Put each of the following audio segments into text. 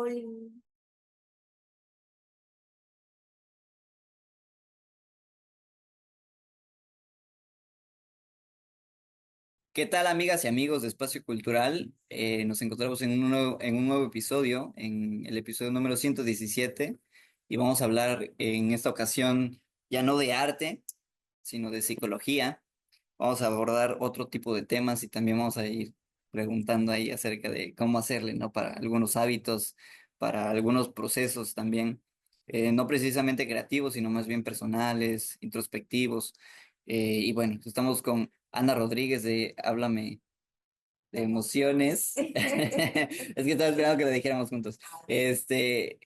Oli. ¿Qué tal, amigas y amigos de Espacio Cultural? Nos encontramos en un nuevo episodio, en el episodio número 117, y vamos a hablar en esta ocasión ya no de arte, sino de psicología. Vamos a abordar otro tipo de temas y también vamos a ir preguntando ahí acerca de cómo hacerle, ¿no? Para algunos hábitos, para algunos procesos también, no precisamente creativos, sino más bien personales, introspectivos. Y bueno, estamos con Ana Rodríguez de Háblame de Emociones. Es que estaba esperando que lo dijéramos juntos.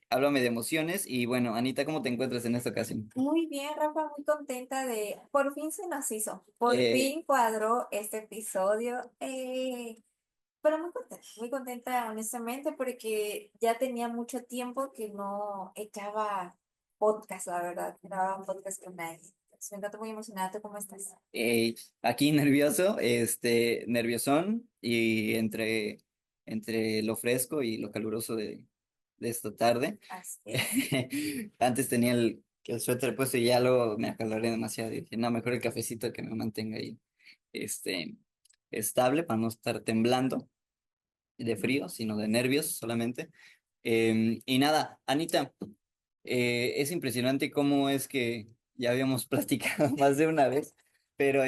Háblame de emociones. Y bueno, Anita, ¿cómo te encuentras en esta ocasión? Muy bien, Rafa, muy contenta de, por fin se nos hizo, por Eh, fin cuadró este episodio, pero muy contenta honestamente porque ya tenía mucho tiempo que no echaba podcast, la verdad, grababa un podcast con nadie. Entonces, me encanta, muy emocionada. ¿Tú cómo estás? Aquí nervioso, nerviosón y entre lo fresco y lo caluroso de esta tarde. Así es. Antes tenía el suéter puesto y ya luego me acaloré demasiado y dije, no, mejor el cafecito que me mantenga ahí, este, estable para no estar temblando de frío, sino de nervios solamente. Y nada, Anita, es impresionante cómo es que ya habíamos platicado más de una vez, pero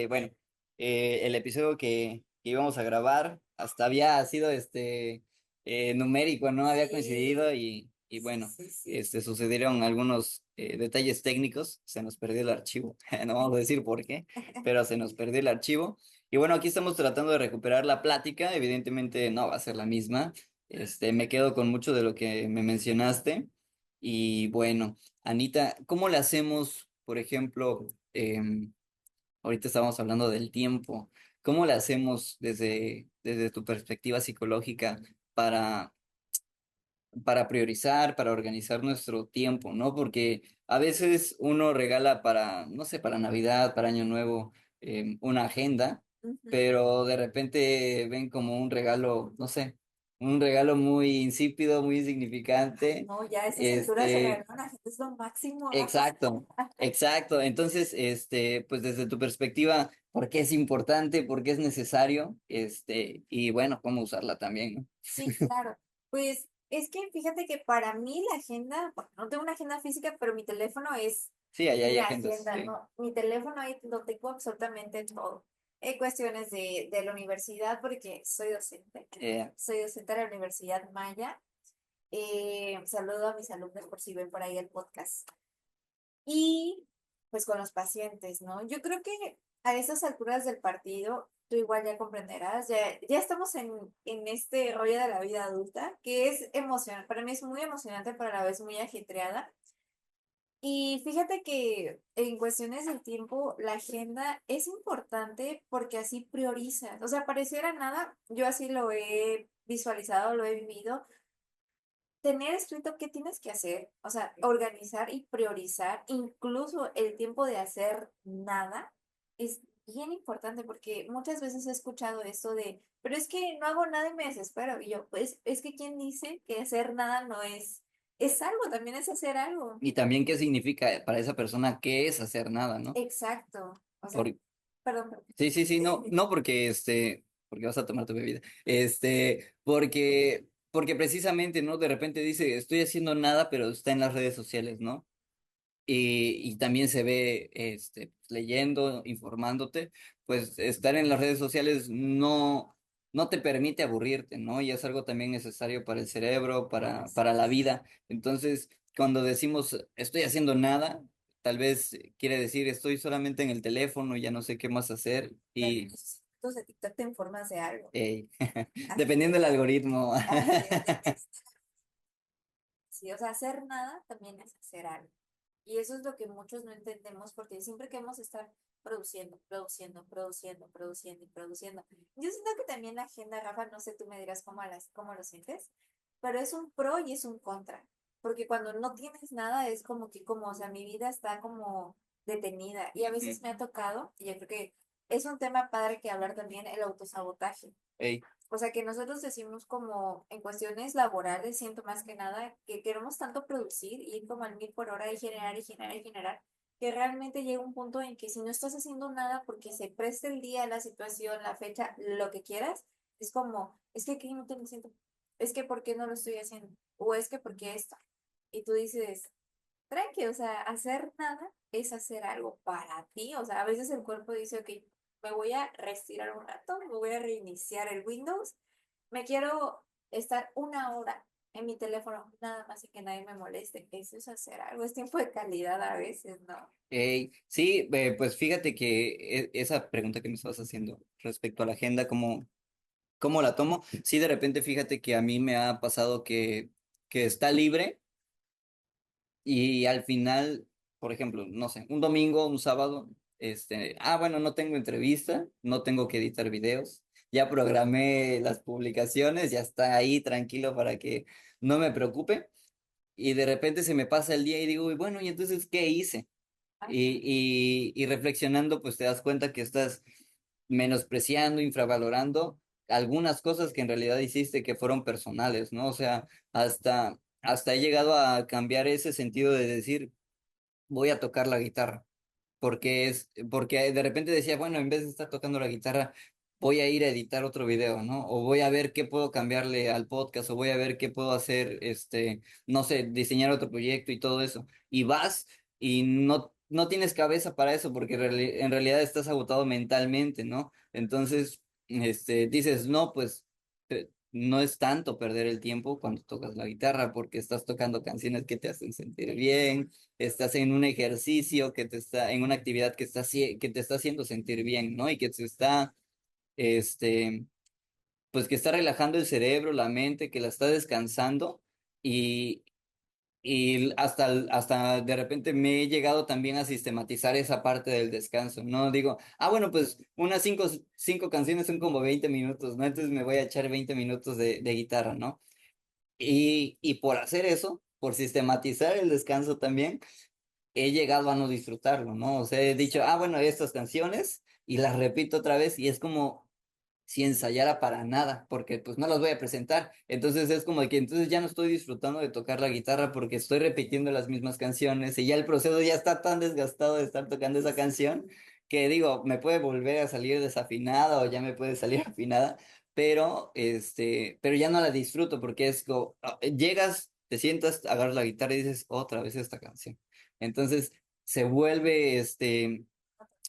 bueno, el episodio que íbamos a grabar hasta había sido numérico, ¿no? Había Sí, coincidido y sí, bueno, sí, sí. sucedieron algunos detalles técnicos, se nos perdió el archivo, no vamos a decir por qué, pero se nos perdió el archivo. Y bueno, aquí estamos tratando de recuperar la plática, evidentemente no va a ser la misma. Me quedo con mucho de lo que me mencionaste. Y bueno, Anita, ¿cómo le hacemos, por ejemplo, ahorita estábamos hablando del tiempo, ¿cómo le hacemos desde tu perspectiva psicológica para, para priorizar, para organizar nuestro tiempo, ¿no? Porque a veces uno regala para, no sé, para Navidad, para Año Nuevo, una agenda, Ujú. pero de repente ven como un regalo, no sé, un regalo muy insípido, muy insignificante. No, ya a esas alturas Este, regalar a la gente es lo máximo, Rafa. exacto, exacto. Entonces, pues desde tu perspectiva, ¿por qué es importante? ¿Por qué es necesario? Y bueno, cómo usarla también, ¿no? Sí, claro. Pues es que fíjate que para mí la agenda, bueno, no tengo una agenda física, pero mi teléfono es Sí, allá hay mi agendas, agenda, sí. ¿no? Mi teléfono ahí lo tengo absolutamente todo. Cuestiones de la universidad, porque soy docente. Eh, Soy docente de la Universidad Maya. Saludo a mis alumnos por si ven por ahí el podcast. Y pues con los pacientes, ¿no? Yo creo que a esas alturas del partido, tú igual ya comprenderás, ya estamos en este rollo de la vida adulta, que es emocionante, para mí es muy emocionante, pero a la vez muy ajetreada. Y fíjate que en cuestiones del tiempo, la agenda es importante porque así priorizas. O sea, pareciera nada, yo así lo he visualizado, lo he vivido, tener escrito qué tienes que hacer, o sea, organizar y priorizar, incluso el tiempo de hacer nada, es bien importante porque muchas veces he escuchado esto de, pero es que no hago nada y me desespero. Y yo, pues es que ¿quién dice que hacer nada no es algo, también es hacer algo? y también qué significa para esa persona qué es hacer nada, ¿no? Exacto. O sea, Por, perdón, perdón. sí, sí, sí, no, no porque porque vas a tomar tu bebida, porque precisamente, ¿no? De repente dice, estoy haciendo nada, pero está en las redes sociales, ¿no? Y también se ve, leyendo, informándote, pues estar en las redes sociales no te permite aburrirte, ¿no? Y es algo también necesario para el cerebro, para la vida. Entonces, cuando decimos estoy haciendo nada, tal vez quiere decir estoy solamente en el teléfono, ya no sé qué más hacer Pero y entonces de TikTok te informas de algo. eh, Así dependiendo es, del algoritmo. así es. Sí, o sea, hacer nada también es hacer algo. Y eso es lo que muchos no entendemos porque siempre queremos estar produciendo, produciendo, produciendo, produciendo y produciendo. Yo siento que también la agenda, Rafa, no sé, tú me dirás cómo lo sientes, pero es un pro y es un contra. Porque cuando no tienes nada es como que, como, o sea, mi vida está como detenida. Y a veces me ha tocado, y yo creo que es un tema padre que hablar también, el autosabotaje. O sea, que nosotros decimos como en cuestiones laborales, siento más que nada que queremos tanto producir, ir como al 1000 por hora y generar y generar y generar, que realmente llega un punto en que si no estás haciendo nada porque se preste el día, la situación, la fecha, lo que quieras, es como, es que aquí no te me siento, es que ¿por qué no lo estoy haciendo? O es que ¿por qué esto? Y tú dices, tranqui, o sea, hacer nada es hacer algo para ti. O sea, a veces el cuerpo dice, ok, me voy a retirar un rato, me voy a reiniciar el Windows, me quiero estar 1 hora en mi teléfono, nada más y que nadie me moleste. Eso es hacer algo, es tiempo de calidad a veces, ¿no? Sí, pues fíjate que esa pregunta que me estabas haciendo respecto a la agenda, ¿cómo la tomo? Sí, de repente fíjate que a mí me ha pasado que está libre y al final, por ejemplo, no sé, un domingo, un sábado, bueno, no tengo entrevista, no tengo que editar videos, ya programé las publicaciones, ya está ahí tranquilo para que no me preocupe y de repente se me pasa el día y digo, "Y bueno, ¿y entonces qué hice?" Y reflexionando, pues te das cuenta que estás menospreciando, infravalorando algunas cosas que en realidad hiciste que fueron personales, ¿no? O sea, hasta he llegado a cambiar ese sentido de decir, voy a tocar la guitarra porque de repente decía, bueno, en vez de estar tocando la guitarra, voy a ir a editar otro video, ¿no? O voy a ver qué puedo cambiarle al podcast, o voy a ver qué puedo hacer, no sé, diseñar otro proyecto y todo eso. Y vas y no tienes cabeza para eso porque en realidad estás agotado mentalmente, ¿no? Entonces, dices, no, pues no es tanto perder el tiempo cuando tocas la guitarra porque estás tocando canciones que te hacen sentir bien, estás en un ejercicio en una actividad que te está haciendo sentir bien, ¿no? Y que te está, este, pues que está relajando el cerebro, la mente, que la está descansando y, y hasta de repente me he llegado también a sistematizar esa parte del descanso, ¿no? Digo, bueno, pues unas cinco canciones son como 20 minutos, ¿no? Entonces me voy a echar 20 minutos de guitarra, ¿no? Y por hacer eso, por sistematizar el descanso también, he llegado a no disfrutarlo, ¿no? O sea, he dicho, bueno, estas canciones y las repito otra vez y es como si ensayara para nada, porque pues no las voy a presentar. Entonces es como de que entonces ya no estoy disfrutando de tocar la guitarra porque estoy repitiendo las mismas canciones y ya el proceso ya está tan desgastado de estar tocando esa canción que digo, me puede volver a salir desafinada o ya me puede salir afinada, pero ya no la disfruto porque es como, llegas, te sientas, agarras la guitarra y dices, otra vez esta canción. Entonces se vuelve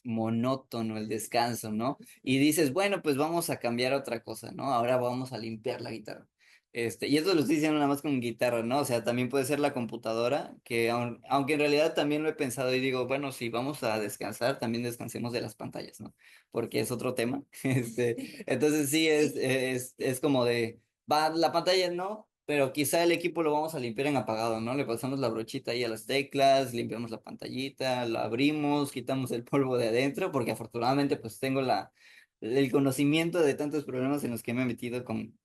monótono el descanso, ¿no? Y dices, bueno, pues vamos a cambiar otra cosa, ¿no? Ahora vamos a limpiar la guitarra. Y eso lo estoy diciendo nada más con guitarra, ¿no? O sea, también puede ser la computadora, que aunque en realidad también lo he pensado y digo, bueno, si vamos a descansar, también descansemos de las pantallas, ¿no? Porque es otro tema. Entonces sí, es como de, va, la pantalla no, pero quizá el equipo lo vamos a limpiar en apagado, ¿no? Le pasamos la brochita ahí a las teclas, limpiamos la pantallita, la abrimos, quitamos el polvo de adentro, porque afortunadamente pues tengo el conocimiento de tantos problemas en los que me he metido con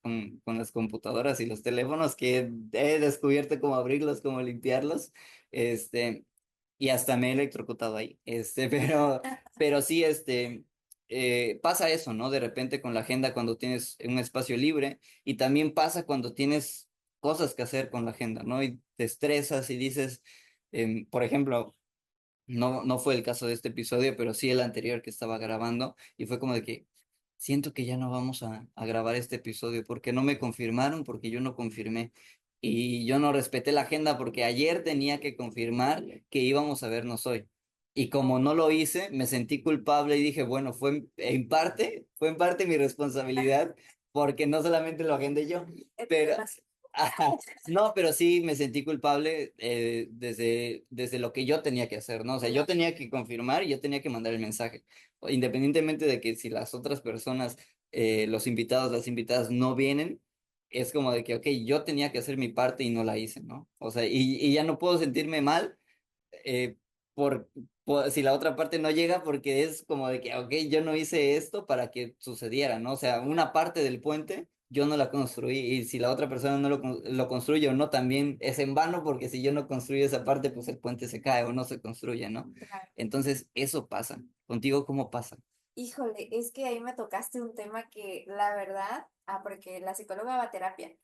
las computadoras y los teléfonos, que he descubierto cómo abrirlos, cómo limpiarlos, este, y hasta me he electrocutado ahí, pero sí, pasa eso, ¿no? De repente con la agenda cuando tienes un espacio libre y también pasa cuando tienes cosas que hacer con la agenda, ¿no? Y te estresas y dices, por ejemplo, no fue el caso de este episodio, pero sí el anterior que estaba grabando y fue como de que siento que ya no vamos a grabar este episodio porque no me confirmaron, porque yo no confirmé y yo no respeté la agenda porque ayer tenía que confirmar que íbamos a vernos hoy. Y como no lo hice, me sentí culpable y dije, bueno, fue en parte mi responsabilidad porque no solamente lo agendé yo, pero ajá, no, pero sí me sentí culpable desde lo que yo tenía que hacer, ¿no? O sea, yo tenía que confirmar y yo tenía que mandar el mensaje, independientemente de que si las otras personas, los invitados, las invitadas no vienen, es como de que, ok, yo tenía que hacer mi parte y no la hice, ¿no? O sea, y ya no puedo sentirme mal eh, por, si la otra parte no llega, porque es como de que, ok, yo no hice esto para que sucediera, ¿no? O sea, una parte del puente yo no la construí y si la otra persona no lo construye o no, también es en vano, porque si yo no construyo esa parte, pues el puente se cae o no se construye, ¿no? Claro. Entonces, eso pasa. ¿Contigo cómo pasa? Híjole, es que ahí me tocaste un tema que la verdad porque la psicóloga va a terapia.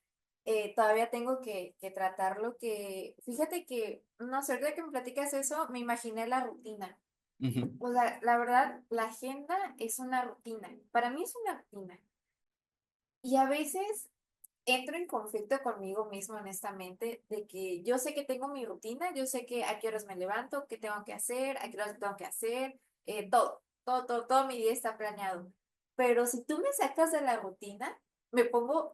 Todavía tengo que tratarlo, que fíjate que, no sé, ahorita que me platicas eso, me imaginé la rutina. Ujú. O sea, la verdad, la agenda es una rutina. Para mí es una rutina. Y a veces entro en conflicto conmigo mismo, honestamente, de que yo sé que tengo mi rutina, yo sé que a qué horas me levanto, qué tengo que hacer, a qué horas tengo que hacer, todo mi día está planeado. Pero si tú me sacas de la rutina, me pongo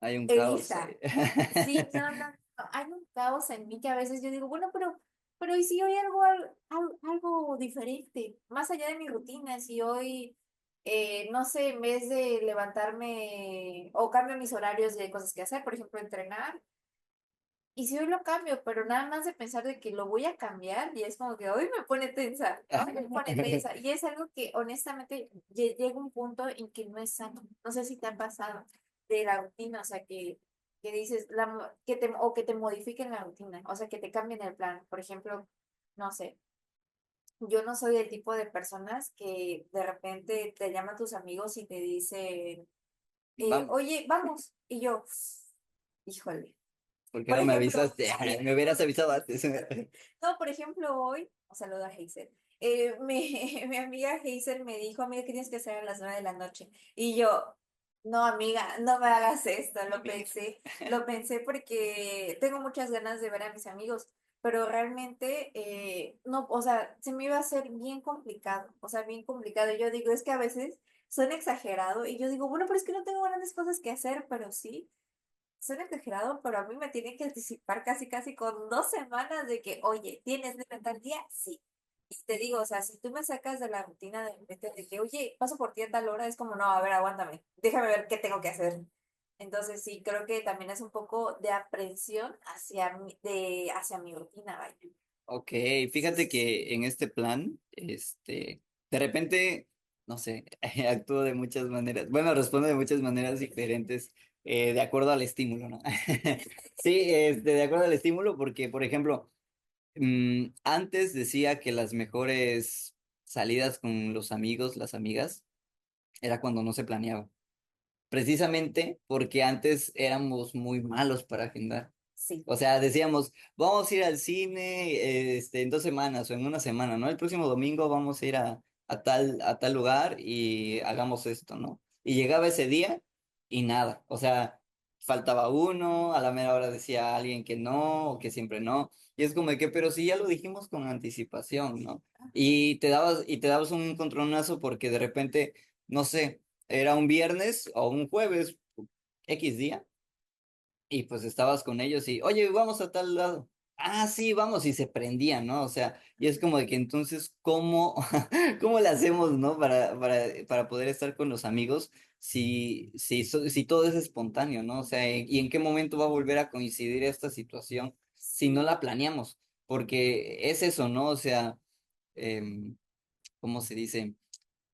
Hay un caos ahí. eriza. Sí, no, no, no, hay un caos en mí que a veces yo digo, bueno, pero ¿y si hoy algo diferente? Más allá de mi rutina, si hoy, no sé, en vez de levantarme o cambio mis horarios de cosas que hacer, por ejemplo, entrenar, y si hoy lo cambio, pero nada más de pensar de que lo voy a cambiar, y es como que hoy me pone tensa, hoy me pone tensa, y es algo que honestamente llega un punto en que no es sano. No sé si te ha pasado de la rutina, o sea, que dices, o que te modifiquen la rutina, o sea, que te cambien el plan. Por ejemplo, no sé, yo no soy el tipo de personas que de repente te llaman tus amigos y te dicen, Vamos, oye, vamos, y yo, híjole. ¿por qué Por no me ejemplo, avisaste? Me hubieras avisado antes. no, por ejemplo, hoy, un saludo a Hazel. Mi amiga Hazel me dijo, amiga, ¿qué tienes que hacer a las 9 de la noche? Y yo, no, amiga, no me hagas esto. Lo pensé porque tengo muchas ganas de ver a mis amigos, pero realmente, no, o sea, se me iba a hacer bien complicado, o sea, bien complicado. Y yo digo, es que a veces son exagerado y yo digo, bueno, pero es que no tengo grandes cosas que hacer, pero sí. Suena exagerado, pero a mí me tiene que anticipar casi, casi con 2 semanas de que, oye, ¿tienes de tal día? Sí. Y te digo, o sea, si tú me sacas de la rutina de repente de que, oye, paso por ti a tal hora, es como, no, a ver, aguántame, déjame ver qué tengo que hacer. Entonces, sí, creo que también es un poco de aprensión hacia mi rutina, vaya. Ok, fíjate que en este plan, de repente, no sé, actúo de muchas maneras, bueno, respondo de muchas maneras diferentes, de acuerdo al estímulo, ¿no? Sí, de acuerdo al estímulo, porque, por ejemplo, antes decía que las mejores salidas con los amigos, las amigas, era cuando no se planeaba, precisamente porque antes éramos muy malos para agendar. Sí, O sea, decíamos, vamos a ir al cine, en 2 semanas o en una semana, ¿no? El próximo domingo vamos a ir a tal lugar y hagamos esto, ¿no? Y llegaba ese día y nada. O sea, faltaba uno, a la mera hora decía alguien que no, o que siempre no. Y es como de que, pero si ya lo dijimos con anticipación, ¿no? Y te dabas un encontronazo porque de repente, no sé, era un viernes o un jueves, X día y pues estabas con ellos y, oye, vamos a tal lado. Ah, sí, vamos, y se prendían, ¿no? O sea, y es como de que entonces, ¿cómo, cómo le hacemos, ¿no? Para poder estar con los amigos si todo es espontáneo, ¿no? O sea, ¿y en qué momento va a volver a coincidir esta situación si no la planeamos? Porque es eso, ¿no? O sea, ¿cómo se dice?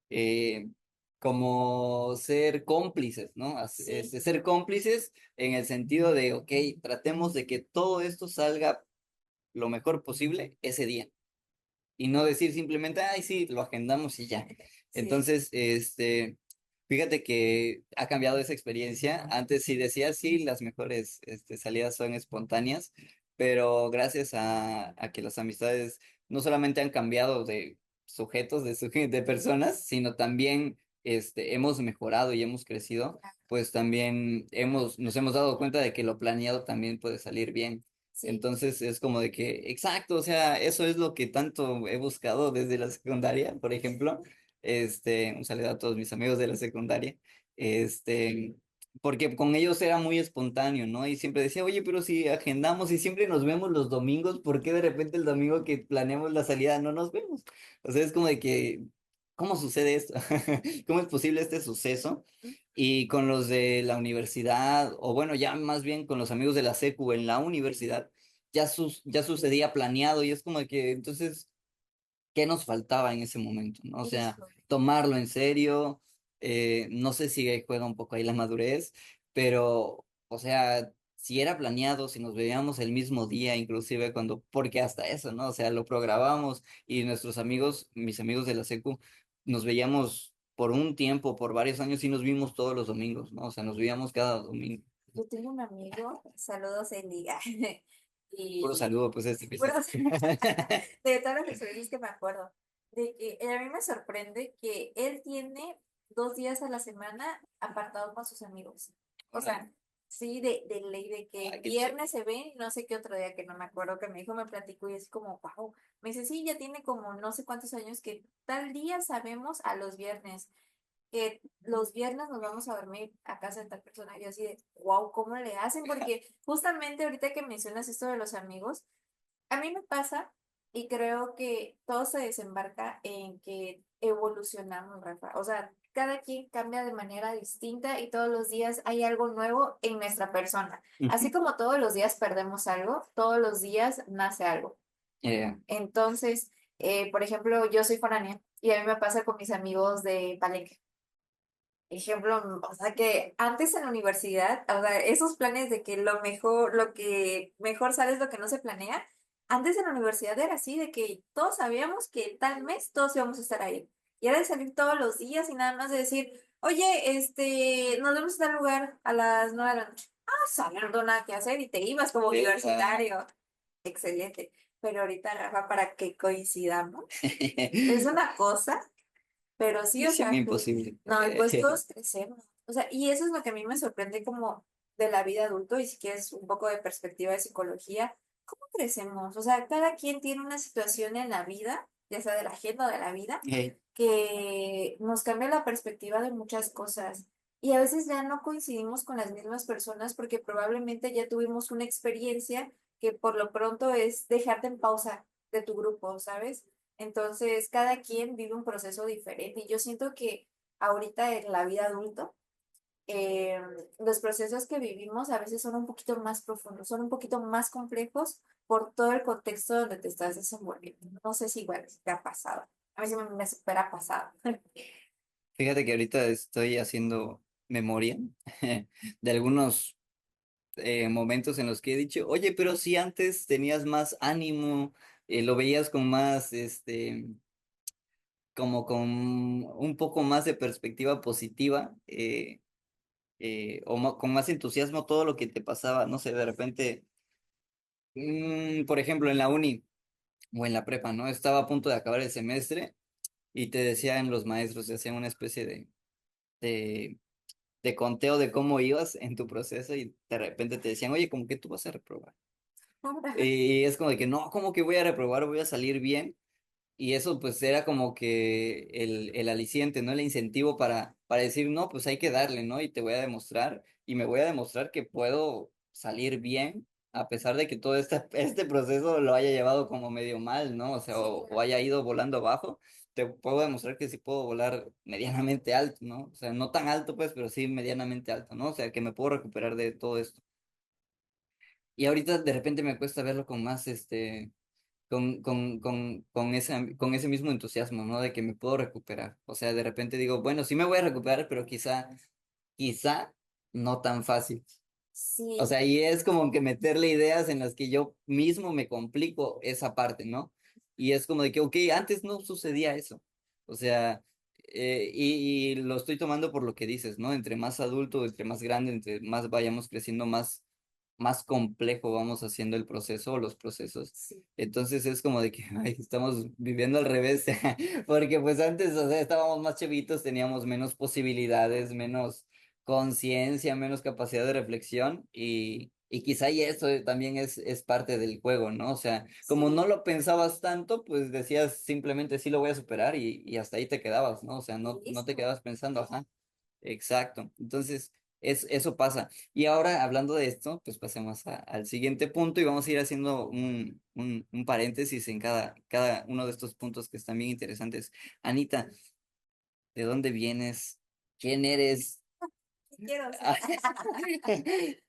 eh, como ser cómplices, ¿no? sí, Ser cómplices en el sentido de, ok, tratemos de que todo esto salga lo mejor posible ese día y no decir simplemente, ay, sí, lo agendamos y ya. sí. Entonces, fíjate que ha cambiado esa experiencia. Antes sí decía, sí, las mejores salidas son espontáneas, pero gracias a que las amistades no solamente han cambiado de sujetos, de personas, sino también hemos mejorado y hemos crecido, pues también nos hemos dado cuenta de que lo planeado también puede salir bien. Sí. Entonces es como de que, exacto, o sea, eso es lo que tanto he buscado desde la secundaria, por ejemplo. Un saludo a todos mis amigos de la secundaria. Este, porque con ellos era muy espontáneo, ¿no? Y siempre decía, oye, pero si agendamos y siempre nos vemos los domingos, ¿por qué de repente el domingo que planeamos la salida no nos vemos? O sea, es como de que, ¿cómo sucede esto? ¿Cómo es posible este suceso? Y con los de la universidad, o bueno, ya más bien con los amigos de la secu en la universidad, ya sucedía planeado y es como de que entonces, ¿qué nos faltaba en ese momento? ¿No? O sea, Híjole. tomarlo en serio, no sé si ahí juega un poco ahí la madurez, pero, o sea, si era planeado, si nos veíamos el mismo día, inclusive porque hasta eso, ¿no? O sea, lo programábamos y nuestros amigos, mis amigos de la secu, nos veíamos por un tiempo, por varios años, sí nos vimos todos los domingos, ¿no? O sea, nos veíamos cada domingo. Yo tengo un amigo, saludos en liga, Puro y saludo, pues, este episodio. bueno, de todas las experiencias que me acuerdo, de que a mí me sorprende que él tiene 2 días a la semana apartado con sus amigos. O sea, sí, de ley de que Ay, qué chévere. viernes se ven y no sé qué otro día que no me acuerdo que me dijo, me platicó y es como, wow. Me dice, sí, ya tiene como no sé cuántos años que tal día sabemos a los viernes que los viernes nos vamos a dormir a casa de tal persona. Y yo así de, wow, ¿cómo le hacen? Porque justamente ahorita que mencionas esto de los amigos, a mí me pasa y creo que todo se desembarca en que evolucionamos, Rafa. O sea, cada quien cambia de manera distinta y todos los días hay algo nuevo en nuestra persona. Así Ujú. como todos los días perdemos algo, todos los días nace algo. Eh, Entonces, por ejemplo, yo soy foránea y a mí me pasa con mis amigos de Palenque. Ejemplo, o sea que antes en la universidad, o sea, esos planes de que lo mejor, lo que mejor sale es lo que no se planea, antes en la universidad era así, de que todos sabíamos que tal mes todos íbamos a estar ahí. Y era de salir todos los días y nada más de decir, oye, nos vemos en tal lugar a las 9 de la noche. Ah, sabiendo nada que hacer y te ibas como ah, universitario. Excelente. Pero ahorita, Rafa, para que coincidamos, es una cosa. Pero sí, o misión sea, imposible. no, y pues todos crecemos. O sea, y eso es lo que a mí me sorprende como de la vida adulto, y si quieres un poco de perspectiva de psicología, ¿cómo crecemos? O sea, cada quien tiene una situación en la vida, ya sea de la agenda o de la vida, que nos cambia la perspectiva de muchas cosas. Y a veces ya no coincidimos con las mismas personas porque probablemente ya tuvimos una experiencia que por lo pronto es dejarte en pausa de tu grupo, ¿sabes? Entonces, cada quien vive un proceso diferente y yo siento que ahorita en la vida adulto, eh, los procesos que vivimos a veces son un poquito más profundos, son un poquito más complejos por todo el contexto donde te estás desenvolviendo. No sé si igual te ha pasado. A mí sí me supera pasado. Fíjate que ahorita estoy haciendo memoria de algunos momentos en los que he dicho, oye, pero si antes tenías más ánimo, lo veías con más, como con un poco más de perspectiva positiva, con más entusiasmo todo lo que te pasaba, no sé, de repente, por ejemplo, en la uni o en la prepa, ¿no? Estaba a punto de acabar el semestre y te decían los maestros, te hacían una especie de, de conteo de cómo ibas en tu proceso y de repente te decían, oye, como que tú vas a reprobar. Y es como de que no, como que voy a reprobar, voy a salir bien. Y eso pues era como que el aliciente, ¿no? El incentivo para decir, no, pues hay que darle, ¿no? Y te voy a demostrar, y me voy a demostrar que puedo salir bien, a pesar de que todo este proceso lo haya llevado como medio mal, ¿no? O sea, Sí, o haya ido volando abajo, te puedo demostrar que sí puedo volar medianamente alto, ¿no? O sea, no tan alto pues, pero sí medianamente alto, ¿no? O sea, que me puedo recuperar de todo esto. Y ahorita de repente me cuesta verlo con más, con ese mismo entusiasmo, ¿no? De que me puedo recuperar. O sea, de repente digo, bueno, sí me voy a recuperar, pero quizá no tan fácil. O sí, sea, y es como que meterle ideas en las que yo mismo me complico esa parte, ¿no? Y es como de que, ok, antes no sucedía eso. O sea, y lo estoy tomando por lo que dices, ¿no? Entre más adulto, entre más grande, entre más vayamos creciendo, más complejo vamos haciendo el proceso o los procesos. sí. Entonces es como de que ay, estamos viviendo al revés, porque pues antes, o sea, estábamos más chavitos, teníamos menos posibilidades, menos conciencia, menos capacidad de reflexión y quizá y eso también es parte del juego, ¿no? O sea, como no Sí, lo pensabas tanto, pues decías simplemente sí lo voy a superar y hasta ahí te quedabas, ¿no? O sea, y no te listo. quedabas pensando, ajá, exacto. Entonces, eso pasa. Y ahora, hablando de esto, pues pasemos al siguiente punto y vamos a ir haciendo un paréntesis en cada uno de estos puntos que están bien interesantes. Anita, ¿de dónde vienes? ¿Quién eres? ¿Qué quiero ser?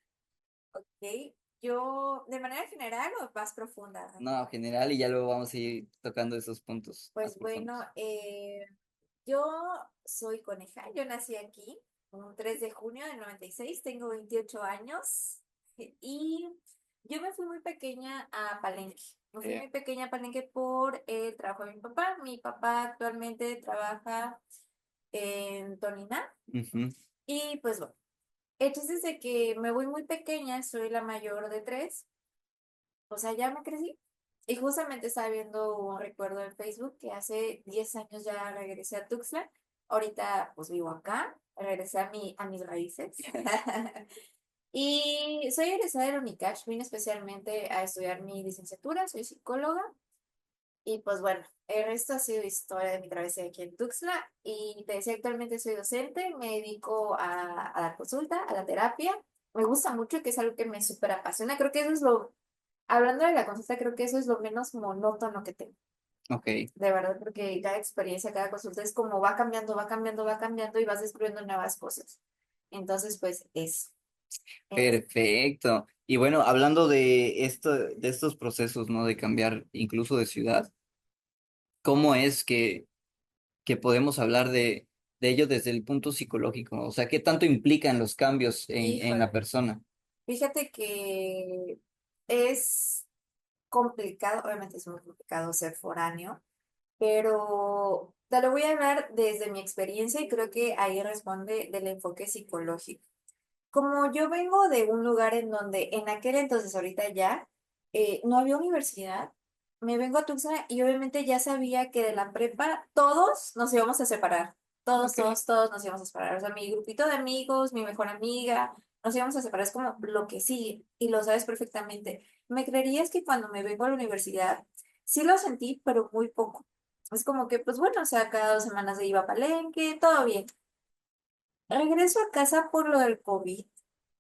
Ok, yo, de manera general o más profunda. No, general, y ya luego vamos a ir tocando esos puntos más Pues bueno, profundos. yo soy coneja, yo nací aquí un 3 de junio del 96, tengo 28 años y yo me fui muy pequeña a Palenque. Me fui Eh, muy pequeña a Palenque por el trabajo de mi papá. Mi papá actualmente trabaja, en Toniná. Ujú. Y pues bueno, el chiste es de que me voy muy pequeña, soy la mayor de tres, o sea, ya me crecí. Y justamente estaba viendo un recuerdo en Facebook que hace 10 años ya regresé a Tuxtla. Ahorita pues vivo acá, regresé a mis raíces. Y soy egresada de la UNICACH, vine especialmente a estudiar mi licenciatura, soy psicóloga. Y pues bueno, el resto ha sido historia de mi travesía aquí en Tuxtla. Y te decía, actualmente soy docente, me dedico a dar consulta, a la terapia. Me gusta mucho, que es algo que me súper apasiona. Creo que eso es lo, hablando de la consulta, creo que eso es lo menos monótono que tengo, Ok, de verdad, porque cada experiencia, cada consulta es como va cambiando, va cambiando, va cambiando y vas descubriendo nuevas cosas. Entonces, pues eso. Eh, perfecto. Y bueno, hablando de esto, de estos procesos, ¿no? De cambiar incluso de ciudad, ¿cómo es que podemos hablar de ello desde el punto psicológico? O sea, ¿qué tanto implican los cambios en la híjole, persona? fíjate que es complicado, obviamente es muy complicado ser foráneo, pero te lo voy a hablar desde mi experiencia y creo que ahí responde del enfoque psicológico. Como yo vengo de un lugar en donde en aquel entonces, ahorita ya, no había universidad, me vengo a Tucson y obviamente ya sabía que de la prepa todos nos íbamos a separar. Todos, Ok. todos nos íbamos a separar. O sea, mi grupito de amigos, mi mejor amiga, nos íbamos a separar. Es como lo que sigue y lo sabes perfectamente. ¿Me creerías que cuando me vengo a la universidad, sí lo sentí, pero muy poco? Es como que, pues bueno, o sea, cada 2 semanas se iba a Palenque, todo bien. Regreso a casa por lo del COVID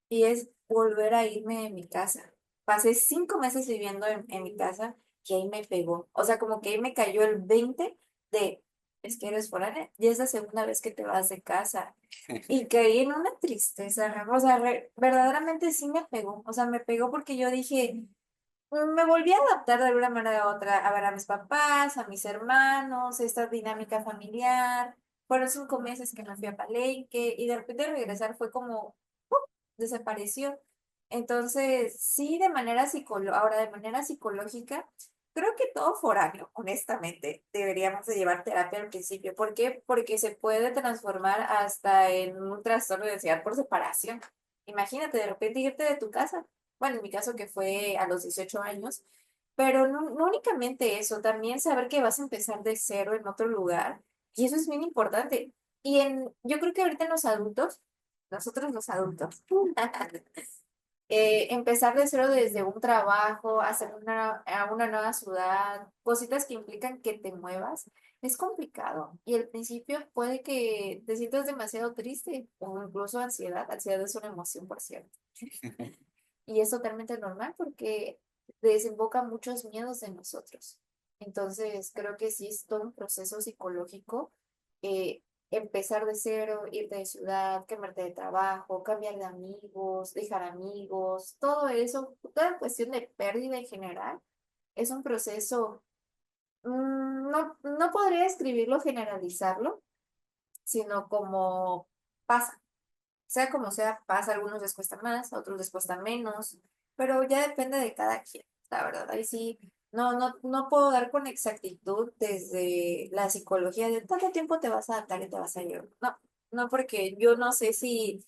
y es volver a irme de mi casa. Pasé 5 meses viviendo en mi casa y ahí me pegó. O sea, como que ahí me cayó el 20 de, es que eres foránea, y es la segunda vez que te vas de casa. Y caí en una tristeza, o sea, verdaderamente sí me pegó. O sea, me pegó porque yo dije, me volví a adaptar de alguna manera u otra, a ver a mis papás, a mis hermanos, esta dinámica familiar. Fueron 5 meses que me fui a Palenque y de repente regresar fue como desapareció. Entonces, sí, ahora de manera psicológica, creo que todo foráneo, honestamente, deberíamos de llevar terapia al principio. ¿Por qué? Porque se puede transformar hasta en un trastorno de ansiedad por separación. Imagínate de repente irte de tu casa. Bueno, en mi caso que fue a los 18 años, pero no únicamente eso, también saber que vas a empezar de cero en otro lugar. Y eso es bien importante. Yo creo que ahorita en los adultos, nosotros los adultos, empezar de cero desde un trabajo, a una nueva ciudad, cositas que implican que te muevas, es complicado. Y al principio puede que te sientas demasiado triste o incluso ansiedad. Ansiedad es una emoción, por cierto. Y es totalmente normal porque desemboca muchos miedos de nosotros. Entonces, creo que sí es todo un proceso psicológico. Empezar de cero, irte de ciudad, cambiarte de trabajo, cambiar de amigos, dejar amigos, todo eso, toda cuestión de pérdida en general, es un proceso, no podría escribirlo, generalizarlo, sino como pasa. Sea como sea, pasa, a algunos les cuesta más, a otros les cuesta menos, pero ya depende de cada quien, la verdad. Ahí sí, no puedo dar con exactitud desde la psicología de tanto tiempo te vas a adaptar y te vas a ir. No, porque yo no sé si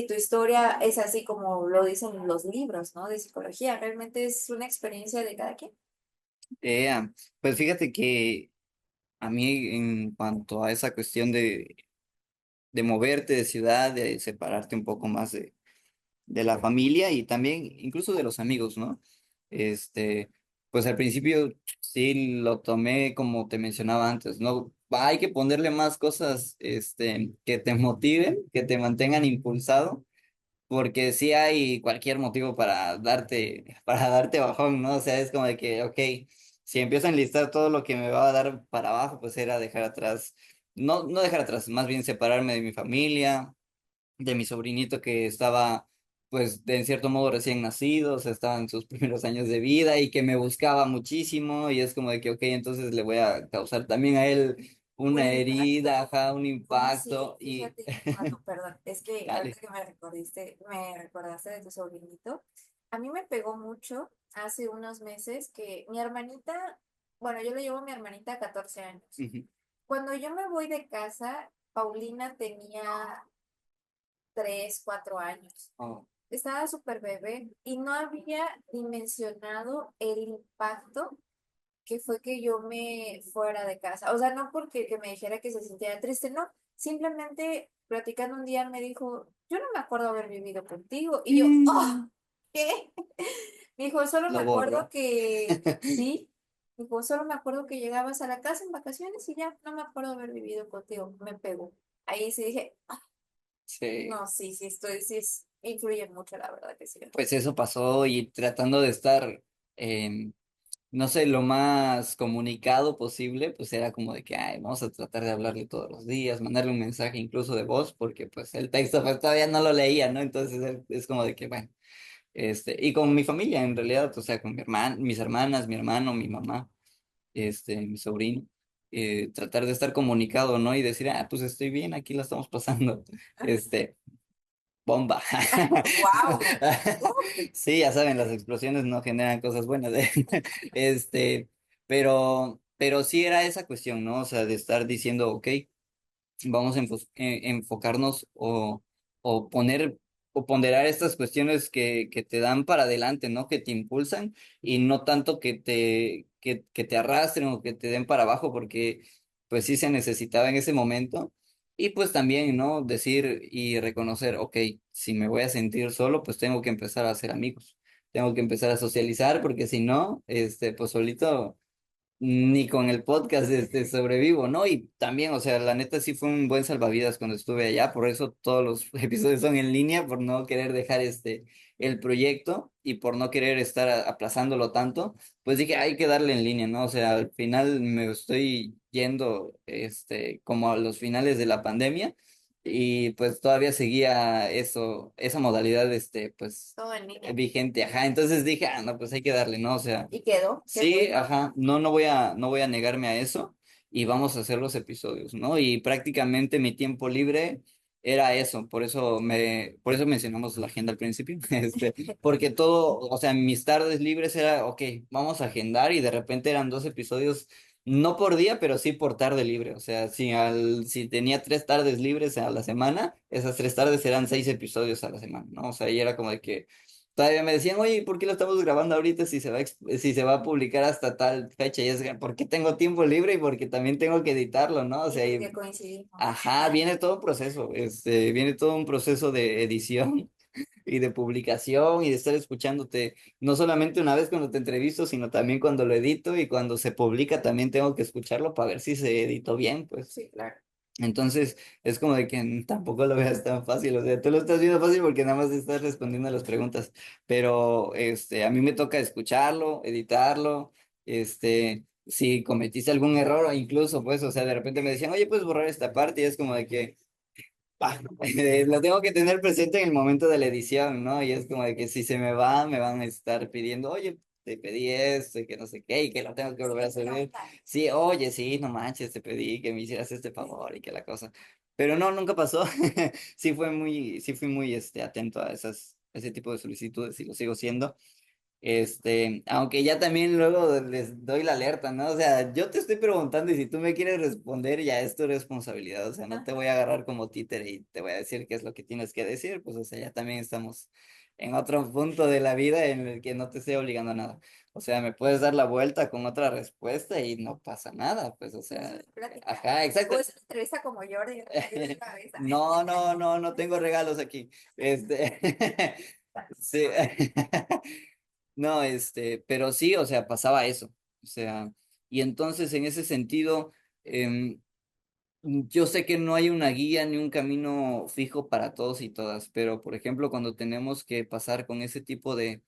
tu historia es así como lo dicen los libros, ¿no? De psicología, realmente es una experiencia de cada quien. Eh, pues fíjate que a mí en cuanto a esa cuestión de moverte de ciudad, de separarte un poco más de la familia y también incluso de los amigos, ¿no? Este, pues al principio sí lo tomé como te mencionaba antes, ¿no? Hay que ponerle más cosas, que te motiven, que te mantengan impulsado, porque sí hay cualquier motivo para darte bajón, ¿no? O sea, es como de que, ok, si empiezo a enlistar todo lo que me va a dar para abajo, pues era dejar atrás, no dejar atrás, más bien separarme de mi familia, de mi sobrinito que estaba, pues, de en cierto modo recién nacido, o sea, estaba en sus primeros años de vida y que me buscaba muchísimo y es como de que, ok, entonces le voy a causar también a él Un una impacto. herida, ajá, un Oh, sí, impacto y fíjate, Manu, perdón, es que ahorita dale. que me recordaste de tu sobrinito, a mí me pegó mucho hace unos meses que mi hermanita, bueno, yo le llevo a mi hermanita 14 años. Ujú. Cuando yo me voy de casa, Paulina tenía 3, 4 años. Oh. Estaba súper bebé y no había dimensionado el impacto que fue que yo me fuera de casa. O sea, no porque que me dijera que se sintiera triste, no. Simplemente platicando un día me dijo, yo no me acuerdo haber vivido contigo. Y yo, oh, Mm. ¿qué? Me dijo, solo me Lo acuerdo borró. que, sí. Me dijo, solo me acuerdo que llegabas a la casa en vacaciones y ya no me acuerdo haber vivido contigo. Me pegó. Ahí sí dije, Sí. no, sí, sí, sí, influye mucho, la verdad que sí. Pues eso pasó y tratando de estar, no sé, lo más comunicado posible, pues era como de que, ay, vamos a tratar de hablarle todos los días, mandarle un mensaje incluso de voz, porque pues el texto pues todavía no lo leía, ¿no? Entonces es como de que, bueno, y con mi familia en realidad, o sea, con mi hermana, mis hermanas, mi hermano, mi mamá, mi sobrino, tratar de estar comunicado, ¿no? Y decir, ah, pues estoy bien, aquí la estamos pasando, este, bomba. Wow. Sí, ya saben, las explosiones no generan cosas buenas. Este, pero sí era esa cuestión, ¿no? O sea, de estar diciendo, ok, vamos a enfocarnos o poner o ponderar estas cuestiones que te dan para adelante, ¿no? Que te impulsan y no tanto que te arrastren o que te den para abajo, porque pues sí se necesitaba en ese momento. Y pues también, ¿no? Decir y reconocer, ok, si me voy a sentir solo, pues tengo que empezar a hacer amigos, tengo que empezar a socializar, porque si no, pues solito ni con el podcast sobrevivo, ¿no? Y también, o sea, la neta sí fue un buen salvavidas cuando estuve allá, por eso todos los episodios son en línea, por no querer dejar el proyecto y por no querer estar aplazándolo tanto, pues dije, hay que darle en línea, ¿no? O sea, al final me estoy yendo, como a los finales de la pandemia. Y pues todavía seguía esa modalidad, pues Todo en línea. vigente, ajá. Entonces dije, ah, no, pues hay que darle, ¿no? O sea, Y quedó, qué sí, bueno. ajá, no voy a negarme a eso y vamos a hacer los episodios, ¿no? Y prácticamente mi tiempo libre era eso, por eso mencionamos la agenda al principio, porque todo, o sea, mis tardes libres era, ok, vamos a agendar y de repente eran 2 episodios, no por día, pero sí por tarde libre, o sea, si tenía 3 tardes libres a la semana, esas 3 tardes eran 6 episodios a la semana, ¿no? O sea, y era como de que todavía me decían, oye, ¿por qué lo estamos grabando ahorita si se va a publicar hasta tal fecha? Y es porque tengo tiempo libre y porque también tengo que editarlo, ¿no? O Y sea, porque coincidimos. ajá, viene todo un proceso, viene todo un proceso de edición y de publicación y de estar escuchándote, no solamente una vez cuando te entrevisto, sino también cuando lo edito y cuando se publica también tengo que escucharlo para ver si se editó bien, pues. Sí, claro. Entonces, es como de que tampoco lo veas tan fácil, o sea, tú lo estás viendo fácil porque nada más estás respondiendo a las preguntas, pero a mí me toca escucharlo, editarlo, si cometiste algún error o incluso, pues, o sea, de repente me decían, oye, puedes borrar esta parte y es como de que, lo tengo que tener presente en el momento de la edición, ¿no? Y es como de que si se me va, me van a estar pidiendo, oye, te pedí esto y que no sé qué, y que lo tengo que volver a Sí, hacer. Sí, oye, sí, no manches, te pedí que me hicieras este favor y que la cosa. Pero no, nunca pasó. Sí fui muy atento a ese tipo de solicitudes y lo sigo siendo. Aunque ya también luego les doy la alerta, ¿no? O sea, yo te estoy preguntando y si tú me quieres responder, ya es tu responsabilidad. O sea, no te voy a agarrar como títere y te voy a decir qué es lo que tienes que decir. Pues, o sea, ya también estamos en otro punto de la vida en el que no te estoy obligando a nada. O sea, me puedes dar la vuelta con otra respuesta y no pasa nada. Pues, o eso sea, es plática. ajá, exacto. O es una entrevista como Jordi, de su cabeza. No, no, no, no tengo regalos aquí. Sí. No, pero sí, o sea, pasaba eso. O sea, y entonces en ese sentido, yo sé que no hay una guía ni un camino fijo para todos y todas, pero por ejemplo, cuando tenemos que pasar con ese tipo de,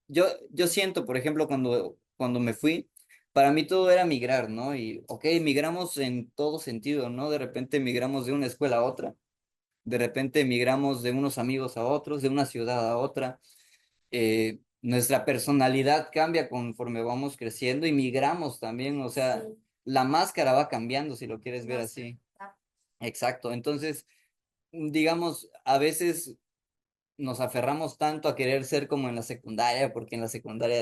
yo siento, por ejemplo, cuando me fui, para mí todo era migrar, ¿no? Y, ok, migramos en todo sentido, ¿no? De repente migramos de una escuela a otra, de repente migramos de unos amigos a otros, de una ciudad a otra. Nuestra personalidad cambia conforme vamos creciendo y migramos también, o sea, Sí, la máscara va cambiando si lo quieres ver no sé. así. Exacto, entonces, digamos, a veces nos aferramos tanto a querer ser como en la secundaria, porque en la secundaria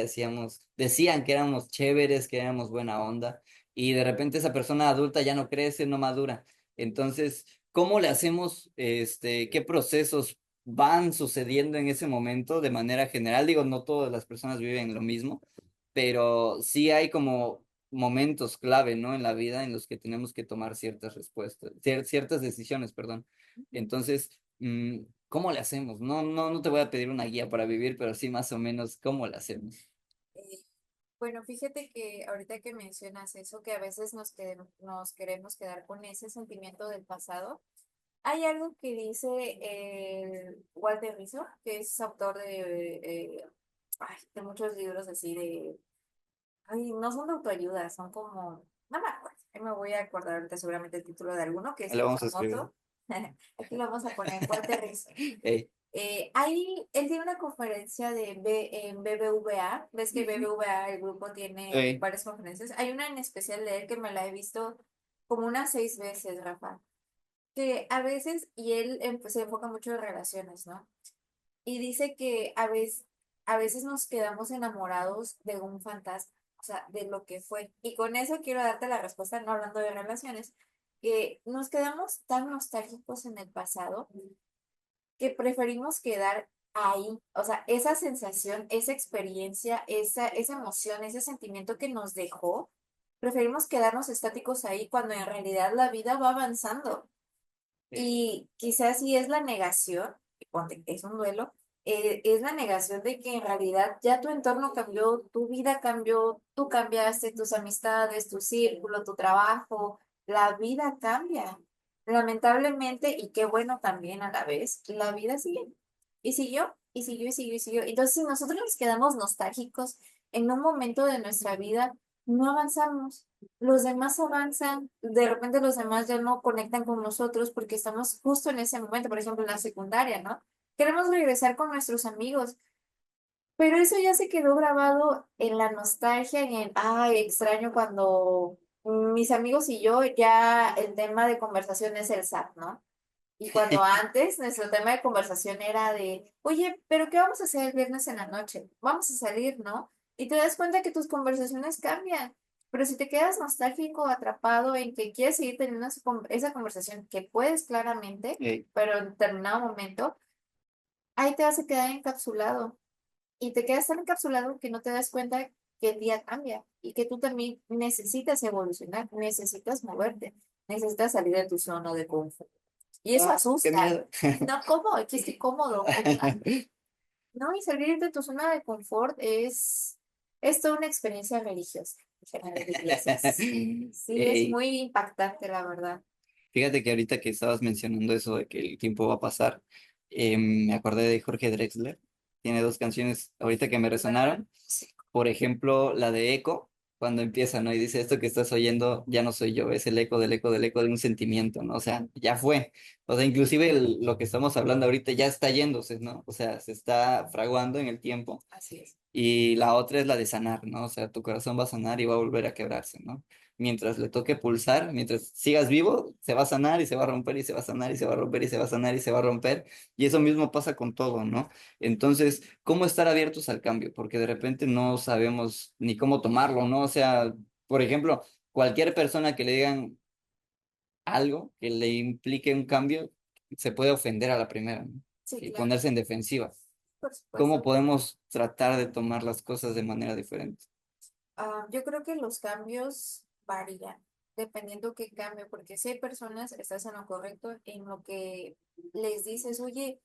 decían que éramos chéveres, que éramos buena onda, y de repente esa persona adulta ya no crece, no madura. Entonces, ¿cómo le hacemos, qué procesos van sucediendo en ese momento de manera general? Digo, no todas las personas viven lo mismo, pero sí hay como momentos clave, ¿no? En la vida en los que tenemos que tomar ciertas respuestas, ciertas decisiones, perdón. Entonces, ¿cómo le hacemos? No te voy a pedir una guía para vivir, pero sí más o menos cómo le hacemos. Eh, Bueno, fíjate que ahorita que mencionas eso, que a veces nos queremos quedar con ese sentimiento del pasado, hay algo que dice Walter Rizzo, que es autor de muchos libros así no son de autoayuda, son como, no me acuerdo, ahí me voy a acordar ahorita seguramente el título de alguno, que es Le muy vamos a escribir. famoso. Aquí lo vamos a poner, Walter Rizzo. Ey, Él tiene una conferencia en BBVA. Ves que BBVA, el grupo, tiene ey, varias conferencias. Hay una en especial de él que me la he visto como unas 6 veces, Rafa. Que a veces, y él se enfoca mucho en relaciones, ¿no? Y dice que a veces nos quedamos enamorados de un fantasma, o sea, de lo que fue. Y con eso quiero darte la respuesta, no hablando de relaciones, que nos quedamos tan nostálgicos en el pasado que preferimos quedar ahí, o sea, esa sensación, esa experiencia, esa emoción, ese sentimiento que nos dejó, preferimos quedarnos estáticos ahí cuando en realidad la vida va avanzando. ey. Y quizás sí es la negación, y ponte que es un duelo, es la negación de que en realidad ya tu entorno cambió, tu vida cambió, tú cambiaste, tus amistades, tu círculo, tu trabajo, la vida cambia. Lamentablemente, y qué bueno también a la vez, la vida sigue. Y siguió, y siguió, y siguió, y siguió. Entonces, si nosotros nos quedamos nostálgicos en un momento de nuestra vida, no avanzamos. Los demás avanzan, de repente los demás ya no conectan con nosotros porque estamos justo en ese momento, por ejemplo, en la secundaria, ¿no? Queremos regresar con nuestros amigos, pero eso ya se quedó grabado en la nostalgia, ay, extraño cuando mis amigos y yo ya el tema de conversación es el SAT, ¿no? Y cuando antes nuestro tema de conversación era de, oye, pero ¿qué vamos a hacer el viernes en la noche? Vamos a salir, ¿no? Y te das cuenta que tus conversaciones cambian. Pero si te quedas nostálgico, atrapado en que quieres seguir teniendo esa conversación que puedes claramente, Ey. pero en determinado momento, ahí te vas a quedar encapsulado. Y te quedas tan encapsulado que no te das cuenta que el día cambia y que tú también necesitas evolucionar, necesitas moverte, necesitas salir de tu zona de confort. Y eso Ah, qué asusta. miedo. No, ¿cómo? Aquí estoy cómodo. No, y salir de tu zona de confort es toda una experiencia religiosa, diferentes iglesias. Sí, es Ey, muy impactante, la verdad. fíjate que ahorita que estabas mencionando eso de que el tiempo va a pasar, me acordé de Jorge Drexler. Tiene dos canciones ahorita que me resonaron. Sí, Por ejemplo, la de Eco, cuando empieza, ¿no? Y dice, esto que estás oyendo ya no soy yo, es el eco del eco del eco de un sentimiento, ¿no? O sea, ya fue. O sea, inclusive lo que estamos hablando ahorita ya está yéndose, ¿no? O sea, se está fraguando en el tiempo. así es. Y la otra es la de sanar, ¿no? O sea, tu corazón va a sanar y va a volver a quebrarse, ¿no? Mientras le toque pulsar, mientras sigas vivo, se va a sanar y se va a romper y se va a sanar y se va a romper y se va a sanar y se va a romper. Y eso mismo pasa con todo, ¿no? Entonces, ¿cómo estar abiertos al cambio? Porque de repente no sabemos ni cómo tomarlo, ¿no? O sea, por ejemplo, cualquier persona que le digan algo que le implique un cambio, se puede ofender a la primera, ¿no? Sí, Y claro, ponerse en defensiva. por ¿Cómo supuesto. podemos tratar de tomar las cosas de manera diferente? Yo creo que los cambios varían, dependiendo qué cambio, porque si hay personas, estás en lo correcto, en lo que les dices, oye,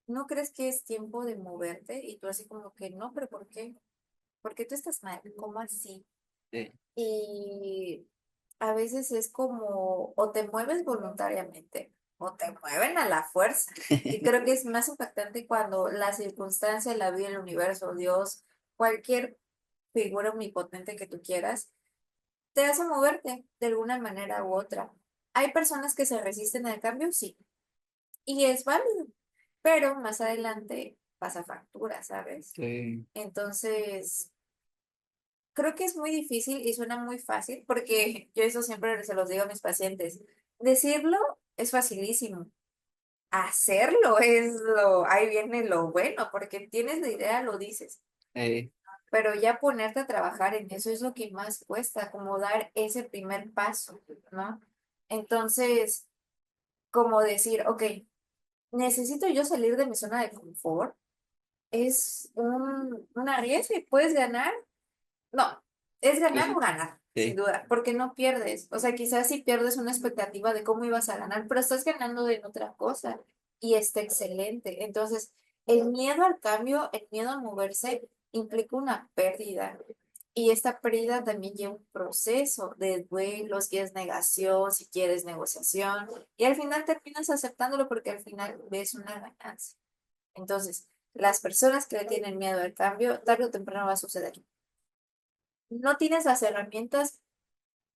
¿no crees que es tiempo de moverte? Y tú así como que no, pero ¿por qué? Porque tú estás mal, ¿cómo así? Sí. Y a veces es como, o te mueves voluntariamente, o te mueven a la fuerza. Y creo que es más impactante cuando la circunstancia, la vida, el universo, Dios, cualquier figura omnipotente que tú quieras, te hace moverte de alguna manera u otra. ¿Hay personas que se resisten al cambio? Sí, y es válido, pero más adelante pasa factura, ¿sabes? Sí. Entonces, creo que es muy difícil y suena muy fácil porque yo eso siempre se los digo a mis pacientes. Decirlo es facilísimo. Hacerlo ahí viene lo bueno, porque tienes la idea, lo dices. Eh, Pero ya ponerte a trabajar en eso es lo que más cuesta, como dar ese primer paso, ¿no? Entonces, como decir, ok, necesito yo salir de mi zona de confort, es un arriesgue, puedes ganar, no, es ganar o ganar, sin Sí. duda, porque no pierdes, o sea, quizás si pierdes una expectativa de cómo ibas a ganar, pero estás ganando en otra cosa y está excelente. Entonces, el miedo al cambio, el miedo a moverse implica una pérdida. Y esta pérdida también lleva un proceso de duelo, si quieres negación, si quieres negociación, y al final terminas aceptándolo porque al final ves una ganancia. Entonces, las personas que le tienen miedo al cambio, tarde o temprano va a suceder. No tienes las herramientas,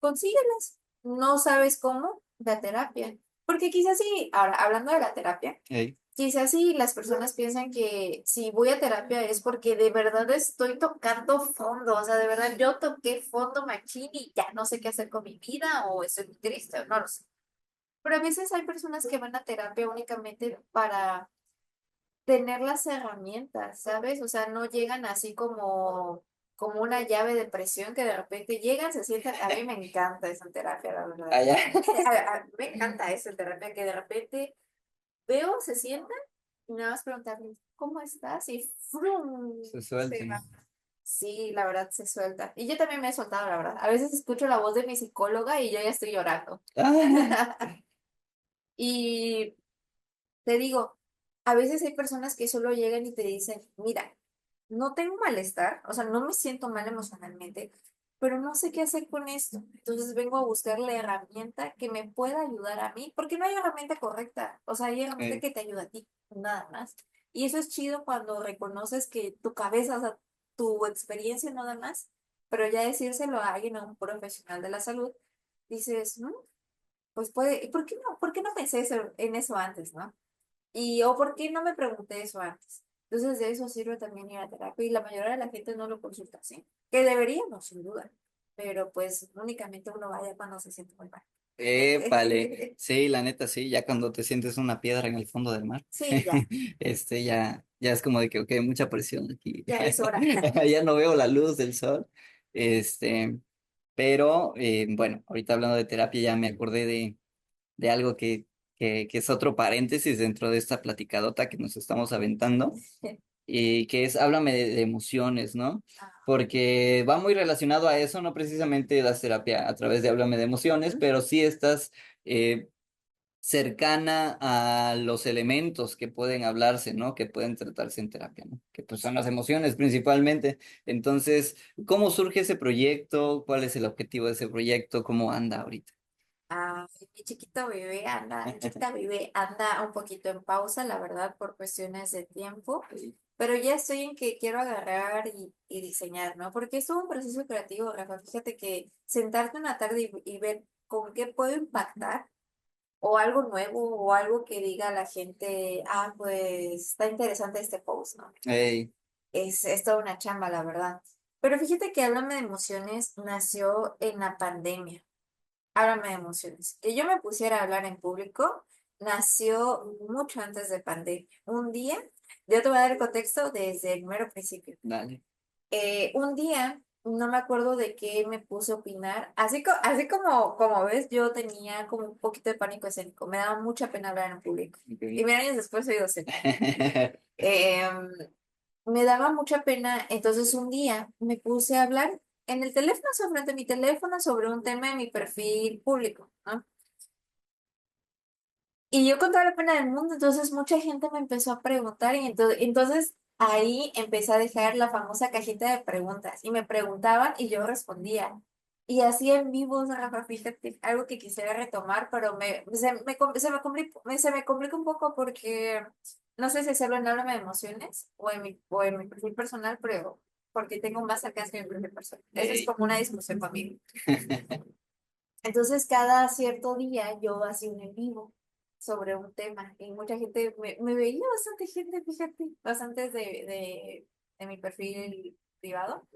consíguelas. No sabes cómo, la terapia. Porque quizás sí, ahora hablando de la terapia, Ey. quizás sí las personas piensan que si voy a terapia es porque de verdad estoy tocando fondo, o sea, de verdad yo toqué fondo machín y ya no sé qué hacer con mi vida o estoy muy triste o no lo sé. Pero a veces hay personas que van a terapia únicamente para tener las herramientas, ¿sabes? O sea, no llegan así como una llave de presión que de repente llegan, se sientan. A mí me encanta esa terapia, la verdad. Allá A mí me encanta esa terapia que de repente veo, se sientan y nada más preguntarles, ¿cómo estás? Y ¡frum! se Se suelten. va. Sí, la verdad se suelta. Y yo también me he soltado, la verdad. A veces escucho la voz de mi psicóloga y yo ya estoy llorando. Ah, Y te digo, a veces hay personas que solo llegan y te dicen, mira, no tengo malestar, o sea, no me siento mal emocionalmente, pero no sé qué hacer con esto. Entonces vengo a buscar la herramienta que me pueda ayudar a mí, porque no hay herramienta correcta, o sea, hay herramienta ey. que te ayuda a ti, nada más. Y eso es chido cuando reconoces que tu cabeza, o sea, tu experiencia no da más, pero ya decírselo a alguien, a un profesional de la salud, dices, pues puede, por qué no pensé en eso antes, ¿no? Y, o por qué no me pregunté eso antes. Entonces, de eso sirve también ir a terapia y la mayoría de la gente no lo consulta así, que deberíamos, sin duda, pero pues únicamente uno vaya cuando se siente muy mal. Épale. Sí, la neta, sí, ya cuando te sientes una piedra en el fondo del mar, Sí, ya, ya es como de que, ok, mucha presión aquí. ya es hora. Ya no veo la luz del sol. Este, pero bueno, ahorita hablando de terapia ya me acordé de algo que es otro paréntesis dentro de esta platicadota que nos estamos aventando, y que es háblame de emociones, ¿no? Ah, Porque va muy relacionado a eso, no precisamente das terapia a través de háblame de emociones, pero sí estás eh, cercana a los elementos que pueden hablarse, ¿no? Que pueden tratarse en terapia, ¿no? Que pues son las emociones principalmente. Entonces, ¿cómo surge ese proyecto? ¿Cuál es el objetivo de ese proyecto? ¿Cómo anda ahorita? mi chiquita bebé anda un poquito en pausa, la verdad, por cuestiones de tiempo, pero ya estoy en que quiero agarrar y diseñar, ¿no? Porque es todo un proceso creativo, Rafa. Fíjate que sentarte una tarde y ver con qué puedo impactar o algo nuevo o algo que diga a la gente, pues está interesante este post, ¿no? Ey, Es toda una chamba, la verdad. Pero fíjate que Háblame de Emociones nació en la pandemia. Háblame de emociones. Que yo me pusiera a hablar en público nació mucho antes de pandemia. Un día, yo te voy a dar el contexto desde el mero principio. dale. Un día, no me acuerdo de qué me puse a opinar. Así como ves, yo tenía como un poquito de pánico escénico. Me daba mucha pena hablar en público. Y Ok. mira, años después soy docente. Em, Me daba mucha pena, entonces un día me puse a hablar en el teléfono, frente a mi teléfono, sobre un tema de mi perfil público, ¿no? Y yo con toda la pena del mundo, entonces mucha gente me empezó a preguntar y entonces ahí empecé a dejar la famosa cajita de preguntas y me preguntaban y yo respondía. Y así en vivo, Rafa, fíjate, algo que quisiera retomar, pero se me complica un poco porque no sé si hacerlo en Háblame de Emociones o en mi perfil personal, pero porque tengo más alcance en mi perfil personal. Eso es Ey. como una discusión conmigo. Entonces, cada cierto día yo hacía un en vivo sobre un tema y mucha gente, me veía bastante gente, fíjate, bastantes de mi perfil privado.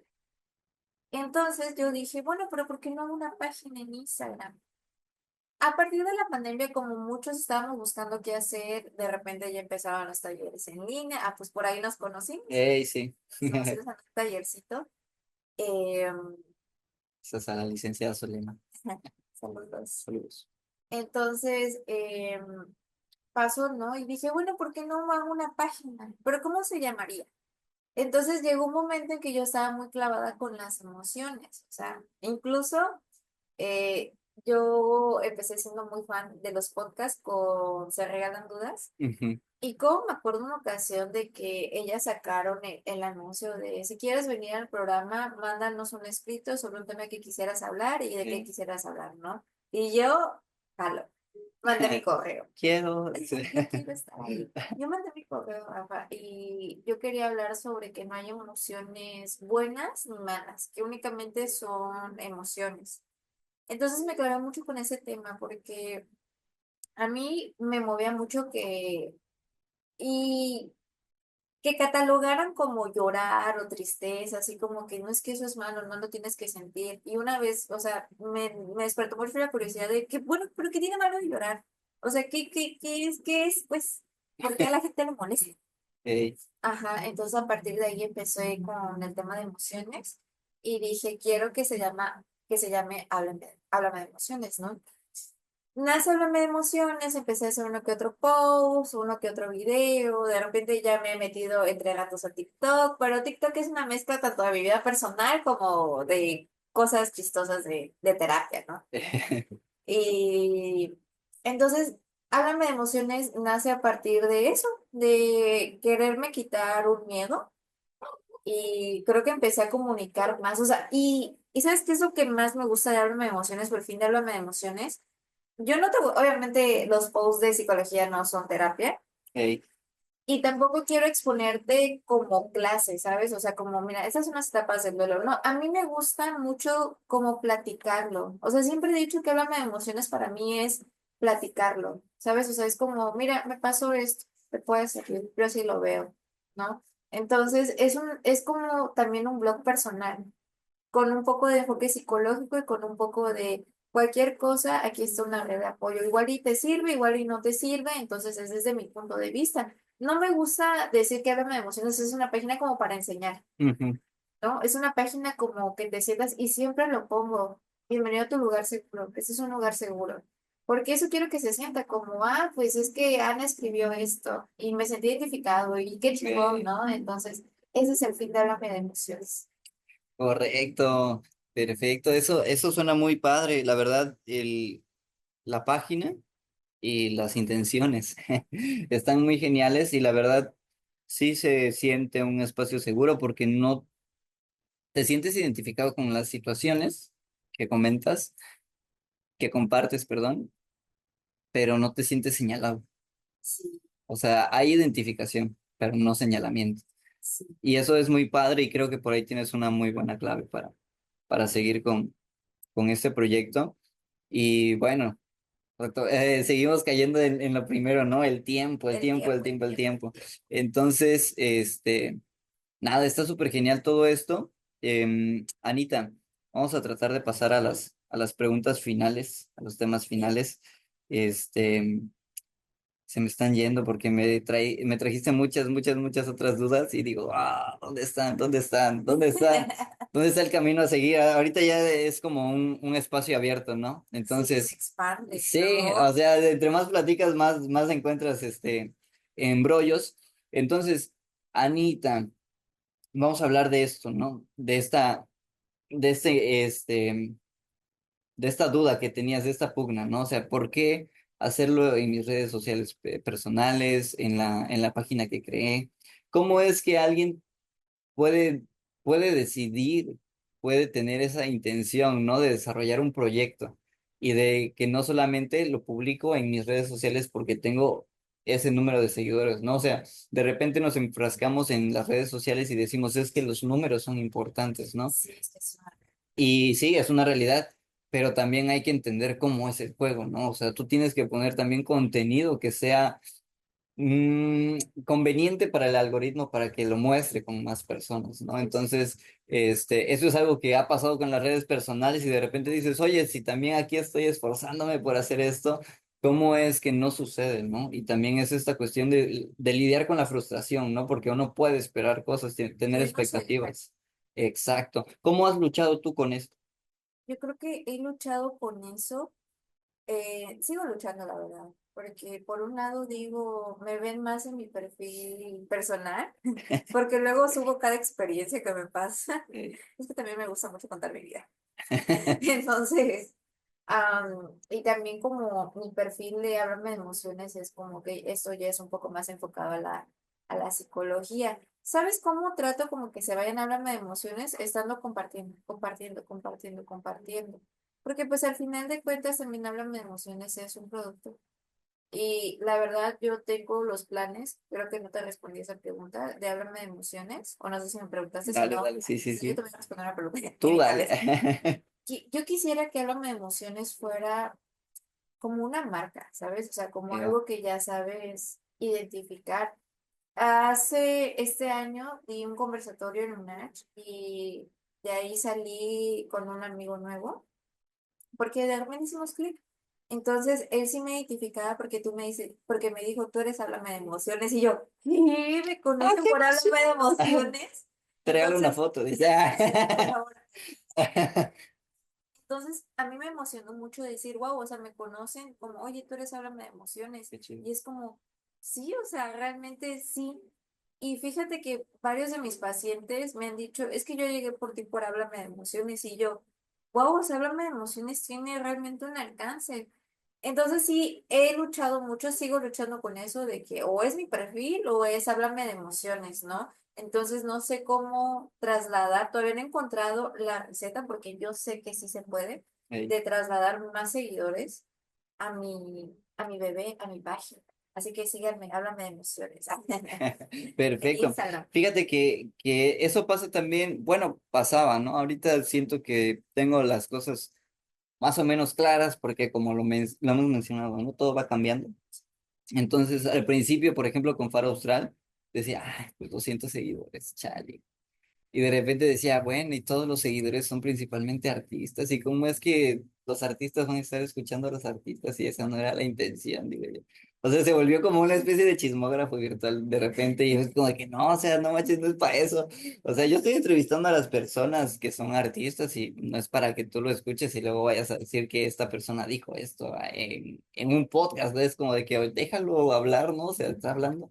Entonces yo dije, bueno, pero ¿por qué no hago una página en Instagram? A partir de la pandemia, como muchos estábamos buscando qué hacer, de repente ya empezaban los talleres en línea. Pues por ahí nos conocimos. Ey, sí. Nos conocimos en un tallercito. Eh, Esa es a la licenciada Solema. Saludos. Saludos. Entonces, pasó, ¿no? Y dije, bueno, ¿por qué no hago una página? Pero ¿cómo se llamaría? Entonces llegó un momento en que yo estaba muy clavada con las emociones, o sea, incluso eh, yo empecé siendo muy fan de los podcasts con Se Regalan Dudas. Ujú. Y como me acuerdo una ocasión de que ellas sacaron el anuncio de si quieres venir al programa, mándanos un escrito sobre un tema que quisieras hablar y de qué Sí. quisieras hablar, ¿no? Y yo, jalo, mandé mi correo. Quiero. Yo quiero estar ahí. Yo mandé mi correo, Rafa, y yo quería hablar sobre que no hay emociones buenas ni malas, que únicamente son emociones. Entonces me quedé mucho con ese tema porque a mí me movía mucho y que catalogaran como llorar o tristeza, así como que no es que eso es malo, no lo tienes que sentir. Y una vez, o sea, me despertó por fin la curiosidad de que, bueno, pero ¿qué tiene malo de llorar? O sea, ¿qué es? Pues, ¿por qué a la gente le molesta? Ey, Ajá, entonces a partir de ahí empecé con el tema de emociones y dije, quiero que se llame Háblame de emociones, ¿no? Nace Háblame de emociones, empecé a hacer uno que otro post, uno que otro video, de repente ya me he metido entre gatos a TikTok, pero TikTok es una mezcla tanto de mi vida personal como de cosas chistosas de terapia, ¿no? Y entonces, Háblame de emociones nace a partir de eso, de quererme quitar un miedo y creo que empecé a comunicar más, o sea, y ¿sabes qué es lo que más me gusta de Háblame de emociones? Por fin de Háblame de emociones. Yo no te, obviamente los posts de psicología no son terapia ey, y tampoco quiero exponerte como clase, ¿sabes? O sea, como, mira, esas son las etapas del duelo. No, a mí me gusta mucho como platicarlo. O sea, siempre he dicho que Háblame de emociones para mí es platicarlo, ¿sabes? O sea, es como, mira, me pasó esto, te puede servir, yo así lo veo, ¿no? Entonces, es como también un blog personal con un poco de enfoque psicológico y con un poco de cualquier cosa, aquí está una red de apoyo. Igual y te sirve, igual y no te sirve, entonces es desde mi punto de vista. No me gusta decir que Háblame de Emociones es una página como para enseñar, ujú. ¿no? Es una página como que te sientas y siempre lo pongo, bienvenido a tu lugar seguro, que este es un lugar seguro. Porque eso quiero que se sienta como, ah, pues es que Ana escribió esto y me sentí identificado y qué chingón, ¿no? Entonces, ese es el fin de Háblame de Emociones. Correcto, perfecto. Eso suena muy padre. La verdad, la página y las intenciones están muy geniales y la verdad sí se siente un espacio seguro porque no te sientes identificado con las situaciones que comentas, que compartes, perdón, pero no te sientes señalado. Sí, O sea, hay identificación, pero no señalamiento. sí. Y eso es muy padre y creo que por ahí tienes una muy buena clave para seguir con este proyecto. Y bueno, seguimos cayendo en lo primero, ¿no? El tiempo, el El tiempo, el tiempo, el tiempo, el tiempo. tiempo. Entonces, nada, está súper genial todo esto. Anita, vamos a tratar de pasar a las preguntas finales, a los temas Sí. finales. Este, se me están yendo porque me trajiste muchas, muchas, muchas otras dudas y digo, ah, ¿dónde están? ¿Dónde están? ¿Dónde está? ¿Dónde está el camino a seguir? Ahorita ya es como un espacio abierto, ¿no? Sí, se Entonces, expande, sí, o ¿no? sea, entre más platicas, más encuentras embrollos. Entonces, Anita, vamos a hablar de esto, ¿no? De este, este, de esta duda que tenías, de esta pugna, ¿no? O sea, ¿por qué hacerlo en mis redes sociales personales, en la página que creé? ¿Cómo es que alguien puede, puede decidir, puede tener esa intención, ¿no? De desarrollar un proyecto y de que no solamente lo publico en mis redes sociales porque tengo ese número de seguidores, ¿no? O sea, de repente nos enfrascamos en las redes sociales y decimos, es que los números son importantes, ¿no? Sí, es que es una- Y sí, es una realidad, pero también hay que entender cómo es el juego, ¿no? O sea, tú tienes que poner también contenido que sea mm, conveniente para el algoritmo para que lo muestre con más personas, ¿no? Entonces, eso es algo que ha pasado con las redes personales y de repente dices, oye, si también aquí estoy esforzándome por hacer esto, ¿cómo es que no sucede, ¿no? Y también es esta cuestión de lidiar con la frustración, ¿no? Porque uno puede esperar cosas, tener que no se deja. expectativas. Exacto. ¿Cómo has luchado tú con esto? Yo creo que he luchado con eso Sigo luchando, la verdad, porque por un lado digo, me ven más en mi perfil personal, porque luego subo cada experiencia que me pasa. Eh, Es que también me gusta mucho contar mi vida. Entonces, y también como mi perfil de Háblame de Emociones es como que esto ya es un poco más enfocado a la psicología. ¿Sabes cómo trato como que se vayan a Háblame de Emociones? Estando compartiendo, compartiendo, compartiendo, compartiendo. Porque pues al final de cuentas también Háblame de Emociones es un producto. Y la verdad yo tengo los planes, creo que no te respondí esa pregunta, de Háblame de Emociones, o no sé si me preguntaste, si Dale, no, dale, sí, sí, si yo te sí. voy a responder una pregunta Tú ahorita dale. les yo quisiera que Háblame de Emociones fuera como una marca, ¿sabes? O sea, como Ya, algo que ya sabes identificar. Hace este año di un conversatorio en UNACH y de ahí salí con un amigo nuevo, porque de repente hicimos clic. Entonces, él sí me identificaba porque tú me dices, porque me dijo, tú eres Háblame de Emociones, y yo, ¿qué? ¿Me ah, conocen qué por Háblame de emoción. Emociones? Te regalo una Entonces, foto, dice. sí, por favor. Entonces, a mí me emocionó mucho decir, wow, o sea, me conocen como, oye, tú eres Háblame de Emociones. Qué chido. Y es como, sí, o sea, realmente sí. Y fíjate que varios de mis pacientes me han dicho, es que yo llegué por ti por Háblame de Emociones. Y yo, wow, o sea, Háblame de Emociones tiene realmente un alcance. Entonces, sí, he luchado mucho, sigo luchando con eso de que o es mi perfil o es Háblame de Emociones, ¿no? Entonces no sé cómo trasladar, todavía no he encontrado la receta porque yo sé que sí se puede, Ey. de trasladar más seguidores a mi bebé, a mi página. Así que síganme, háblame de emociones. En Perfecto. Instagram. Fíjate que eso pasa también, bueno, pasaba, ¿no? Ahorita siento que tengo las cosas más o menos claras porque como lo hemos mencionado, ¿no? Todo va cambiando. Entonces, al principio, por ejemplo, con Faro Austral, decía, ay, pues 200 seguidores, chale. Y de repente decía, bueno, y todos los seguidores son principalmente artistas, y cómo es que los artistas van a estar escuchando a los artistas y esa no era la intención, digo yo. O sea, se volvió como una especie de chismógrafo virtual de repente, y es como de que no, o sea, no manches, no es para eso. O sea, yo estoy entrevistando a las personas que son artistas y no es para que tú lo escuches y luego vayas a decir que esta persona dijo esto en un podcast, ¿no? Es como de que déjalo hablar, ¿no? O sea, está hablando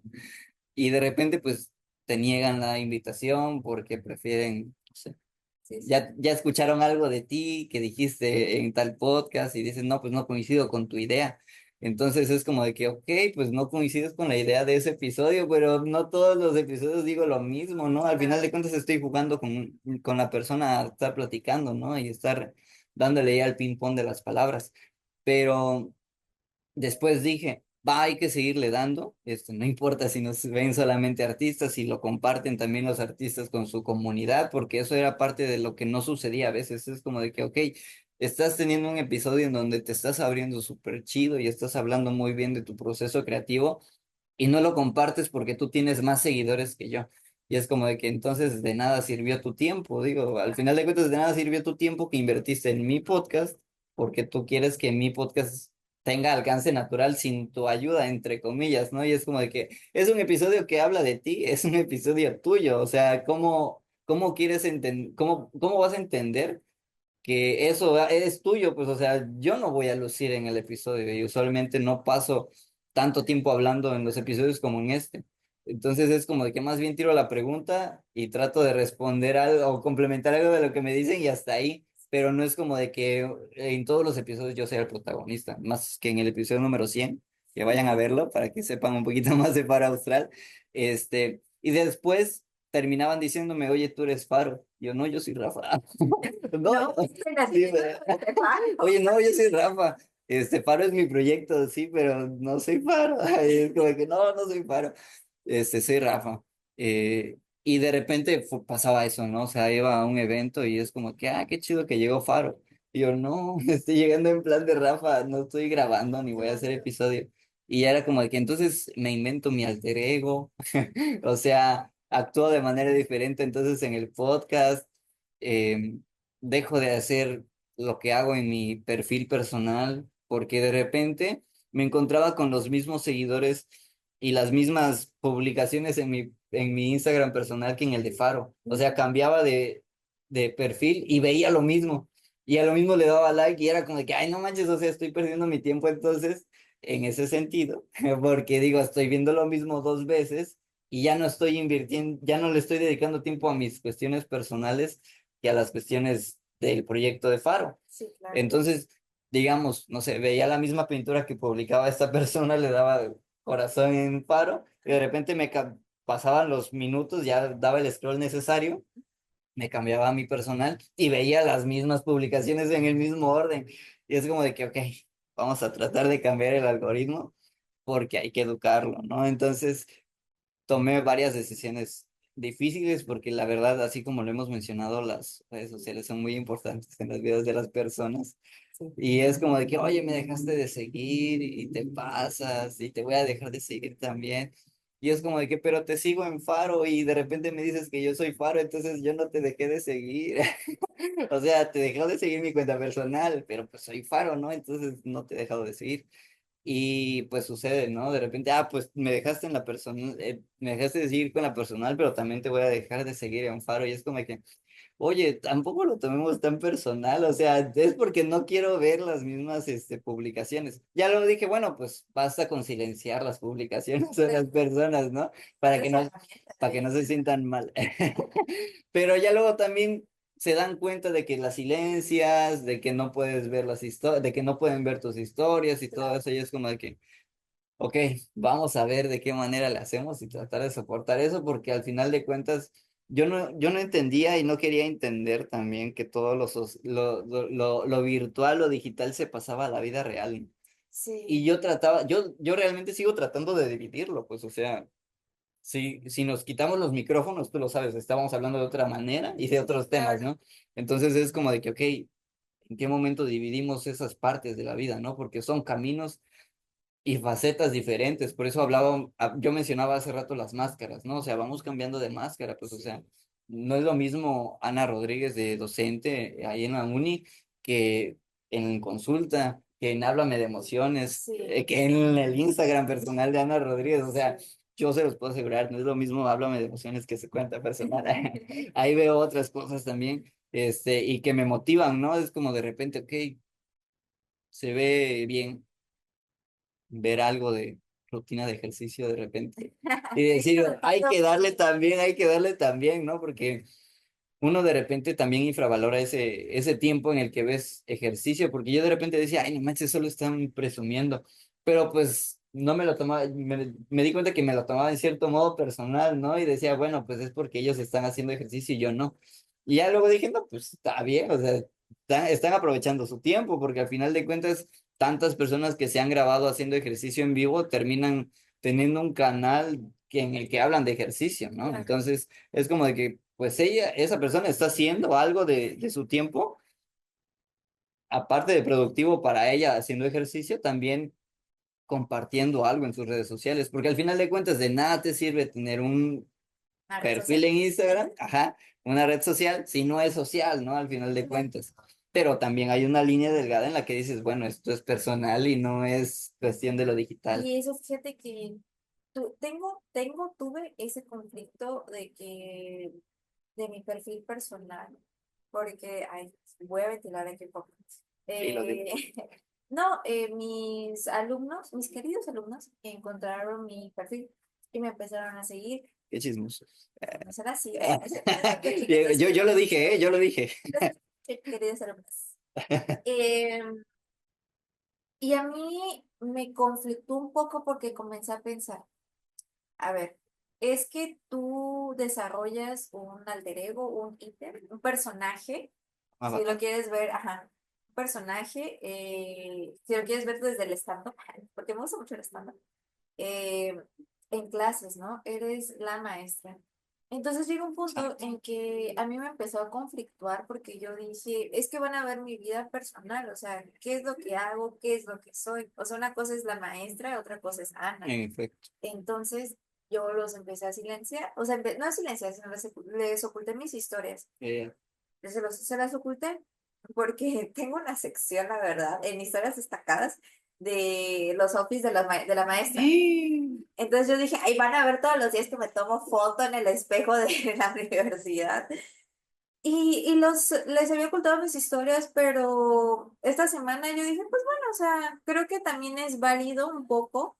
y de repente pues te niegan la invitación porque prefieren, no sé, Sí, sí. ya escucharon algo de ti que dijiste en tal podcast y dicen, no, pues no coincido con tu idea. Entonces es como de que, ok, pues no coincides con la idea de ese episodio, pero no todos los episodios digo lo mismo, ¿no? Al final Claro. de cuentas estoy jugando con la persona a estar platicando, ¿no? Y estar dándole ya al ping-pong de las palabras. Pero después dije, va, hay que seguirle dando, no importa si nos ven solamente artistas, si lo comparten también los artistas con su comunidad, porque eso era parte de lo que no sucedía a veces, es como de que, ok, estás teniendo un episodio en donde te estás abriendo súper chido y estás hablando muy bien de tu proceso creativo y no lo compartes porque tú tienes más seguidores que yo. Y es como de que entonces de nada sirvió tu tiempo, digo, al final de cuentas de nada sirvió tu tiempo que invertiste en mi podcast, porque tú quieres que mi podcast tenga alcance natural sin tu ayuda, entre comillas, ¿no? Y es como de que es un episodio que habla de ti, es un episodio tuyo, o sea, ¿cómo quieres entender, cómo vas a entender que eso es tuyo? Pues, o sea, yo no voy a lucir en el episodio y usualmente no paso tanto tiempo hablando en los episodios como en este. Entonces es como de que más bien tiro la pregunta y trato de responder algo o complementar algo de lo que me dicen y hasta ahí, pero no es como de que en todos los episodios yo sea el protagonista, más que en el episodio número 100 que vayan a verlo para que sepan un poquito más de Faro Austral, y después terminaban diciéndome, oye, tú eres Faro. Yo no, yo soy Rafa. No, No, es que la sí, siguiente es Faro. oye, no, yo soy Rafa. Faro es mi proyecto, sí, pero no soy Faro. Y es como que no, no soy Faro. Soy Rafa. Y de repente pasaba eso, ¿no? O sea, iba a un evento y es como que, ah, qué chido que llegó Faro. Y yo, no, estoy llegando en plan de Rafa, no estoy grabando ni voy a hacer episodio. Y ya era como de que entonces me invento mi alter ego, o sea, actúo de manera diferente entonces en el podcast. eh, Dejo de hacer lo que hago en mi perfil personal porque de repente me encontraba con los mismos seguidores y las mismas publicaciones en mi Instagram personal que en el de Faro. O sea, cambiaba de perfil y veía lo mismo. Y a lo mismo le daba like y era como de que, ay, no manches, o sea, estoy perdiendo mi tiempo entonces en ese sentido, porque digo, estoy viendo lo mismo dos veces y ya no estoy invirtiendo, ya no le estoy dedicando tiempo a mis cuestiones personales que a las cuestiones del proyecto de Faro. Sí, claro. Entonces, digamos, no sé, veía la misma pintura que publicaba esta persona, le daba corazón en Faro y de repente pasaban los minutos, ya daba el scroll necesario, me cambiaba a mi personal y veía las mismas publicaciones en el mismo orden. Y es como de que, ok, vamos a tratar de cambiar el algoritmo porque hay que educarlo, ¿no? Entonces tomé varias decisiones difíciles porque la verdad, así como lo hemos mencionado, las redes sociales son muy importantes en las vidas de las personas. Y es como de que, oye, me dejaste de seguir y te pasas y te voy a dejar de seguir también. Y es como de que, pero te sigo en Faro y de repente me dices que yo soy Faro, entonces yo no te dejé de seguir. O sea, te dejé de seguir mi cuenta personal, pero pues soy Faro, ¿no? Entonces no te he dejado de seguir. Y pues sucede, ¿no? De repente, pues me dejaste en la personal, me dejaste de seguir con la personal, pero también te voy a dejar de seguir en Faro. Y es como que, oye, tampoco lo tomemos tan personal, o sea, es porque no quiero ver las mismas publicaciones. Ya lo dije, bueno, pues basta con silenciar las publicaciones de las personas, ¿no? Para que Esa no, herramienta para que también. no se sientan mal. Pero ya luego también se dan cuenta de que las silencias, de que no puedes ver las historias, de que no pueden ver tus historias y todo eso, y es como de que, ok, vamos a ver de qué manera le hacemos y tratar de soportar eso, porque al final de cuentas yo no entendía y no quería entender también que todo lo virtual, lo digital se pasaba a la vida real. Y Sí, yo realmente sigo tratando de dividirlo, pues, o sea, si nos quitamos los micrófonos, tú lo sabes, estábamos hablando de otra manera y de sí, otros temas, claro. ¿no? Entonces es como de que, ok, ¿en qué momento dividimos esas partes de la vida, ¿no? Porque son caminos y facetas diferentes. Por eso yo mencionaba hace rato las máscaras, ¿no? O sea, vamos cambiando de máscara, pues, o Sí, sea, no es lo mismo Ana Rodríguez de docente ahí en la uni que en consulta, que en Háblame de Emociones, sí, que en el Instagram personal de Ana Rodríguez, o sea, sí. yo se los puedo asegurar, no es lo mismo Háblame de Emociones que su cuenta personal. Ahí veo otras cosas también, y que me motivan, ¿no? Es como de repente, ok, se ve bien ver algo de rutina de ejercicio de repente y Sí, decir, sobre todo, hay que darle también, ¿no? Porque uno de repente también infravalora ese tiempo en el que ves ejercicio, porque yo de repente decía, ay, no manches, solo están presumiendo, pero pues no me lo tomaba, me di cuenta que me lo tomaba en cierto modo personal, ¿no? Y decía, bueno, pues es porque ellos están haciendo ejercicio y yo no. Y ya luego dije, no, pues está bien, o sea, están aprovechando su tiempo, porque al final de cuentas, tantas personas que se han grabado haciendo ejercicio en vivo terminan teniendo un canal en el que hablan de ejercicio, ¿no? claro. Entonces, es como de que, pues esa persona está haciendo algo de su tiempo, aparte de productivo para ella haciendo ejercicio, también compartiendo algo en sus redes sociales, porque al final de cuentas de nada te sirve tener un Una red perfil social. en Instagram, ajá, una red social, si no es social, ¿no? Al final de Claro. cuentas. Pero también hay una línea delgada en la que dices, bueno, esto es personal y no es cuestión de lo digital. Y eso, fíjate que tuve ese conflicto de mi perfil personal, porque, ay, voy a ventilar aquí un poco. Y lo digo, Eh, no, mis queridos alumnos, encontraron mi perfil y me empezaron a seguir. qué chismoso. No será así, ¿eh? Qué chiquitos, Yo lo dije, ¿eh? Yo lo dije. queridos alumnos. Eh, y a mí me conflictó un poco porque comencé a pensar, a ver, es que tú desarrollas un alter ego, un personaje, si lo Avatar. quieres ver, ajá, un personaje, si lo quieres ver desde el stand-up, porque me gusta mucho el stand-up, eh, en clases, ¿no? Eres la maestra. Entonces llega un punto en que a mí me empezó a conflictuar porque yo dije, es que van a ver mi vida personal, o sea, ¿qué es lo que hago? ¿Qué es lo que soy? O sea, una cosa es la maestra, otra cosa es Ana. En efecto. Entonces yo los empecé a silenciar, o sea, no a silenciar, sino les oculté mis historias. Eh, Se las oculté porque tengo una sección, la verdad, en historias destacadas de los outfits de la maestra. Entonces yo dije, ahí van a ver todos los días que me tomo foto en el espejo de la universidad. les había ocultado mis historias, pero esta semana yo dije, pues bueno, o sea, creo que también es válido un poco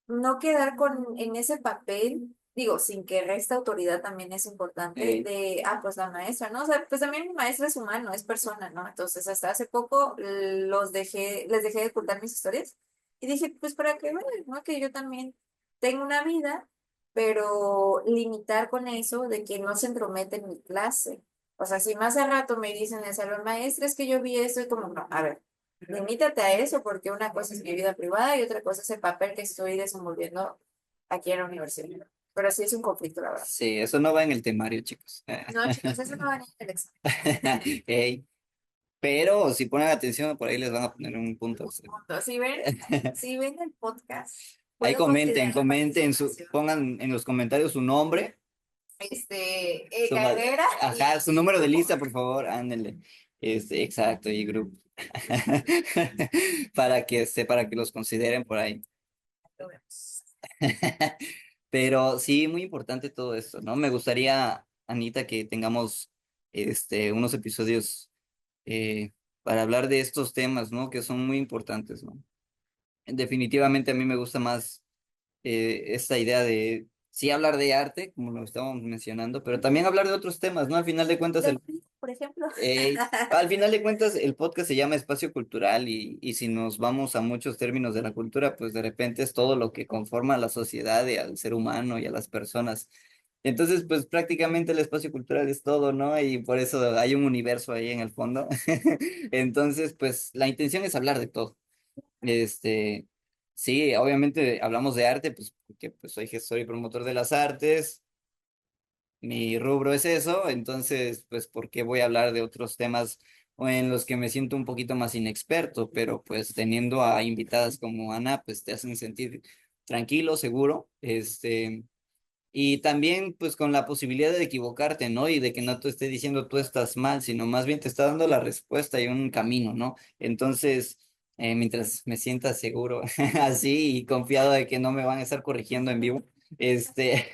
no quedar en ese papel, digo, sin que resta autoridad también es importante Eh, de, pues la maestra, ¿no? O sea, pues también mi maestra es humano, es persona, ¿no? Entonces, hasta hace poco les dejé de ocultar mis historias y dije, pues para que vean, ¿no? Que yo también tengo una vida, pero limitar con eso de que no se entromete en mi clase. O sea, si más al rato me dicen en el salón, maestra, es que yo vi esto y como, no, a ver. Limítate a eso porque una cosa es mi vida privada y otra cosa es el papel que estoy desenvolviendo aquí en la universidad. Pero sí es un conflicto, la verdad. sí, eso no va en el temario, chicos. No, chicos, eso no va ni en el examen. Ey, pero si ponen atención, por ahí les van a poner un punto. Sí. Punto. Si ven el podcast, Ahí puedo comenten, considerar la comenten participación. pongan en los comentarios su nombre, su, Carrera ajá, su y número de grupo. lista, por favor, ándenle. Exacto, y grupo. Para que los consideren por ahí. Lo vemos. Pero sí, muy importante todo esto, ¿no? Me gustaría, Anita, que tengamos unos episodios para hablar de estos temas, ¿no? Que son muy importantes, ¿no? Definitivamente a mí me gusta más esta idea de sí hablar de arte, como lo estábamos mencionando, pero también hablar de otros temas, ¿no? Del PRI, por ejemplo. Al final de cuentas el podcast se llama Espacio Cultural y si nos vamos a muchos términos de la cultura, pues de repente es todo lo que conforma a la sociedad y al ser humano y a las personas. Entonces, pues prácticamente el espacio cultural es todo, ¿no? Y por eso hay un universo ahí en el fondo. Entonces, pues la intención es hablar de todo. Este, sí, obviamente hablamos de arte, pues porque pues soy gestor y promotor de las artes, mi rubro es eso, entonces pues ¿por qué voy a hablar de otros temas o en los que me siento un poquito más inexperto? Pero pues teniendo a invitadas como Ana, pues te hacen sentir tranquilo, seguro, y también pues con la posibilidad de equivocarte, ¿no? Y de que no te esté diciendo tú estás mal, sino más bien te está dando la respuesta y un camino, ¿no? Entonces, mientras me sienta seguro así y confiado de que no me van a estar corrigiendo en vivo, este,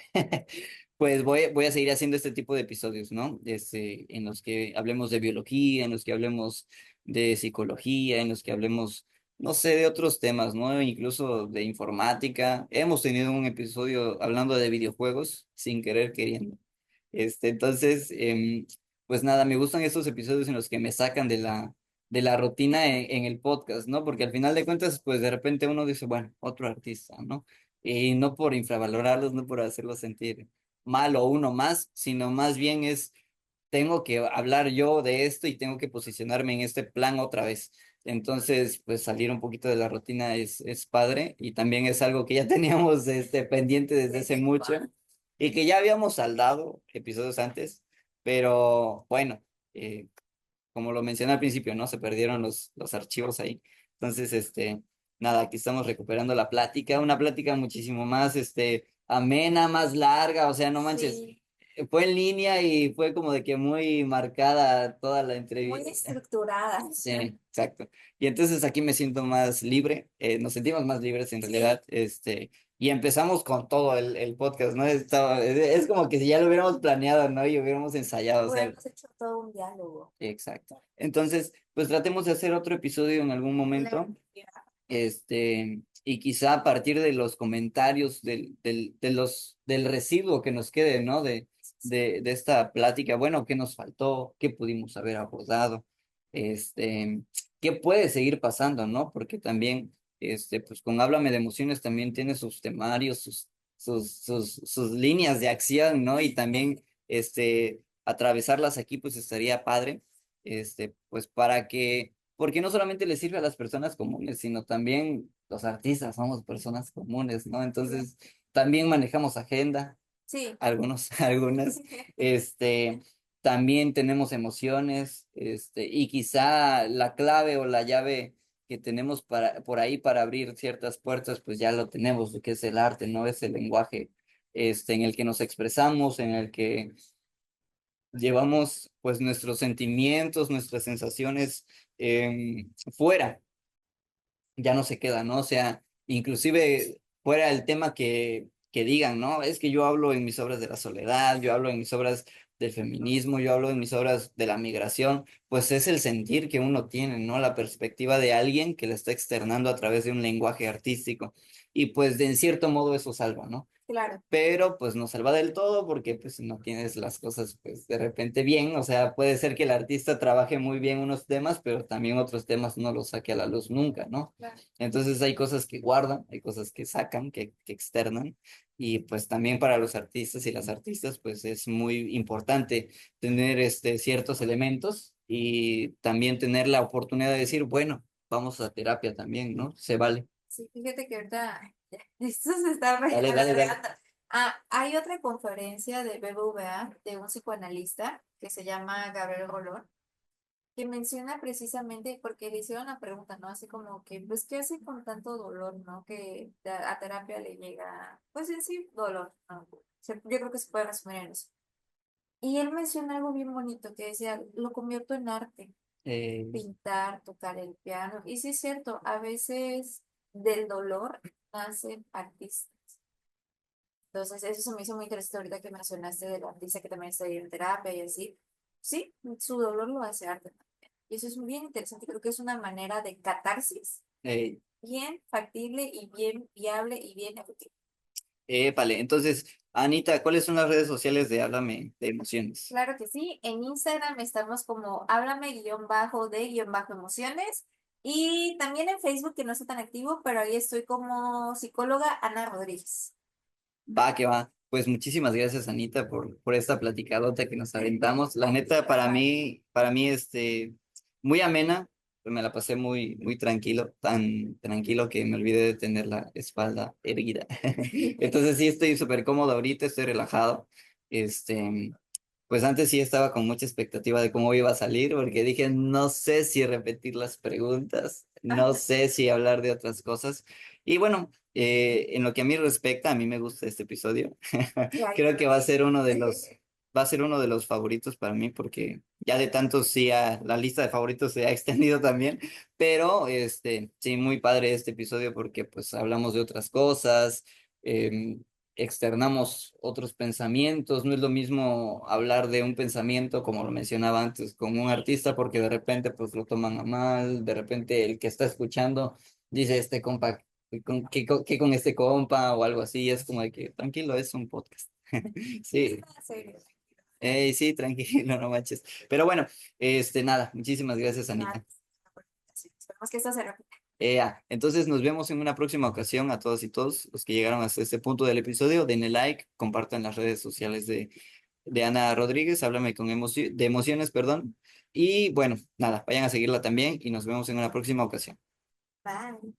pues voy a seguir haciendo este tipo de episodios, ¿no? En los que hablemos de biología, en los que hablemos de psicología, en los que hablemos no sé, de otros temas, ¿no? Incluso de informática. Hemos tenido un episodio hablando de videojuegos, sin querer queriendo. Entonces, pues nada, me gustan estos episodios en los que me sacan de la rutina en el podcast, ¿no? Porque al final de cuentas, pues de repente uno dice, bueno, otro artista, ¿no? Y no por infravalorarlos, no por hacerlos sentir mal o uno más, sino más bien es tengo que hablar yo de esto y tengo que posicionarme en este plan otra vez. Entonces, pues salir un poquito de la rutina es padre y también es algo que ya teníamos pendiente desde hace mucho y que ya habíamos saldado episodios antes, pero bueno, eh, como lo mencioné al principio, ¿no? Se perdieron los archivos ahí. Entonces, nada, aquí estamos recuperando la plática, una plática muchísimo más, amena, más larga, o sea, no manches, Sí, fue en línea y fue como de que muy marcada toda la muy entrevista. estructurada. Sí, exacto. Y entonces aquí me siento más libre, nos sentimos más libres en Sí, realidad, y empezamos con todo el podcast, ¿no? Es como que si ya lo hubiéramos planeado, ¿no? Y hubiéramos ensayado, o sea, hubiéramos hecho todo un diálogo. exacto. Entonces, pues tratemos de hacer otro episodio en algún momento, y quizá a partir de los comentarios del residuo que nos quede, ¿no? De esta plática, bueno, ¿qué nos faltó? ¿Qué pudimos haber abordado? Este, ¿Qué puede seguir pasando, no? Porque también, pues con Háblame de Emociones también tiene sus temarios, sus líneas de acción, ¿no? Y también, atravesarlas aquí, pues estaría padre, pues para que porque no solamente le sirve a las personas comunes, sino también los artistas somos personas comunes, ¿no? Entonces, también manejamos agenda, Sí. algunos, algunas, también tenemos emociones, y quizá la clave o la llave que tenemos por ahí para abrir ciertas puertas, pues ya lo tenemos, lo que es el arte, ¿no? Es el lenguaje, en el que nos expresamos, en el que llevamos pues nuestros sentimientos, nuestras sensaciones fuera, ya no se queda, ¿no? O sea, inclusive fuera el tema que digan, ¿no? Es que yo hablo en mis obras de la soledad, yo hablo en mis obras del feminismo, yo hablo en mis obras de la migración, pues es el sentir que uno tiene, ¿no? La perspectiva de alguien que la está externando a través de un lenguaje artístico. Y pues de en cierto modo eso salva, ¿no? Claro, Pero pues no salva del todo porque pues si no tienes las cosas pues de repente bien, o sea, puede ser que el artista trabaje muy bien unos temas, pero también otros temas no los saque a la luz nunca, ¿no? claro. Entonces hay cosas que guardan, hay cosas que sacan, que externan, y pues también para los artistas y las artistas pues es muy importante tener ciertos elementos y también tener la oportunidad de decir, bueno, vamos a terapia también, ¿no? Se vale. Sí, fíjate que ahorita esto se está Dale, dale, dale. alargando. Ah, hay otra conferencia de BBVA de un psicoanalista que se llama Gabriel Rolón, que menciona precisamente porque le hicieron la pregunta, ¿no? Así como que, pues, ¿qué hace con tanto dolor, ¿no? Que a terapia le llega, pues en sí, dolor, ¿no? Yo creo que se puede resumir en eso. Y él menciona algo bien bonito que decía, lo convierto en arte, Eh, pintar, tocar el piano. Y sí es cierto, a veces del dolor nacen artistas. Entonces, eso se me hizo muy interesante ahorita que mencionaste del artista que también está en terapia y así. Sí, su dolor lo hace arte también. Y eso es muy bien interesante. Creo que es una manera de catarsis eh, bien factible y bien viable y bien efectiva. vale, entonces, Anita, ¿cuáles son las redes sociales de Háblame de Emociones? Claro que sí. En Instagram estamos como háblame guión bajo de guión bajo emociones. Y también en Facebook, que no está tan activo, pero ahí estoy como psicóloga Ana Rodríguez. Va, que va. Pues muchísimas gracias, Anita, por esta platicadota que nos aventamos. La neta, para mí, muy amena, pues me la pasé muy, muy tranquilo, tan tranquilo que me olvidé de tener la espalda erguida. Entonces sí, estoy súper cómodo ahorita, estoy relajado. Este, pues antes sí estaba con mucha expectativa de cómo iba a salir, porque dije, no sé si repetir las preguntas, no sé si hablar de otras cosas. Y bueno, en lo que a mí respecta, a mí me gusta este episodio. Ay, Creo que va a ser uno de va a ser uno de los favoritos para mí, porque ya de tantos sí, la lista de favoritos se ha extendido también. Pero sí, muy padre este episodio porque pues hablamos de otras cosas. em, Externamos otros pensamientos. No es lo mismo hablar de un pensamiento, como lo mencionaba antes, con un artista, porque de repente pues lo toman a mal, de repente el que está escuchando dice, este compa, ¿qué con este compa? O algo así, es como de que tranquilo, es un podcast. es Sí, una serie. sí, tranquilo, no manches. Pero bueno, nada, muchísimas gracias, Anita. Esperemos que esto se repita. Entonces nos vemos en una próxima ocasión a todos y todos los que llegaron hasta este punto del episodio. Denle like, compartan las redes sociales de Ana Rodríguez, háblame con de emociones, perdón. Y bueno, nada, vayan a seguirla también y nos vemos en una próxima ocasión. Bye.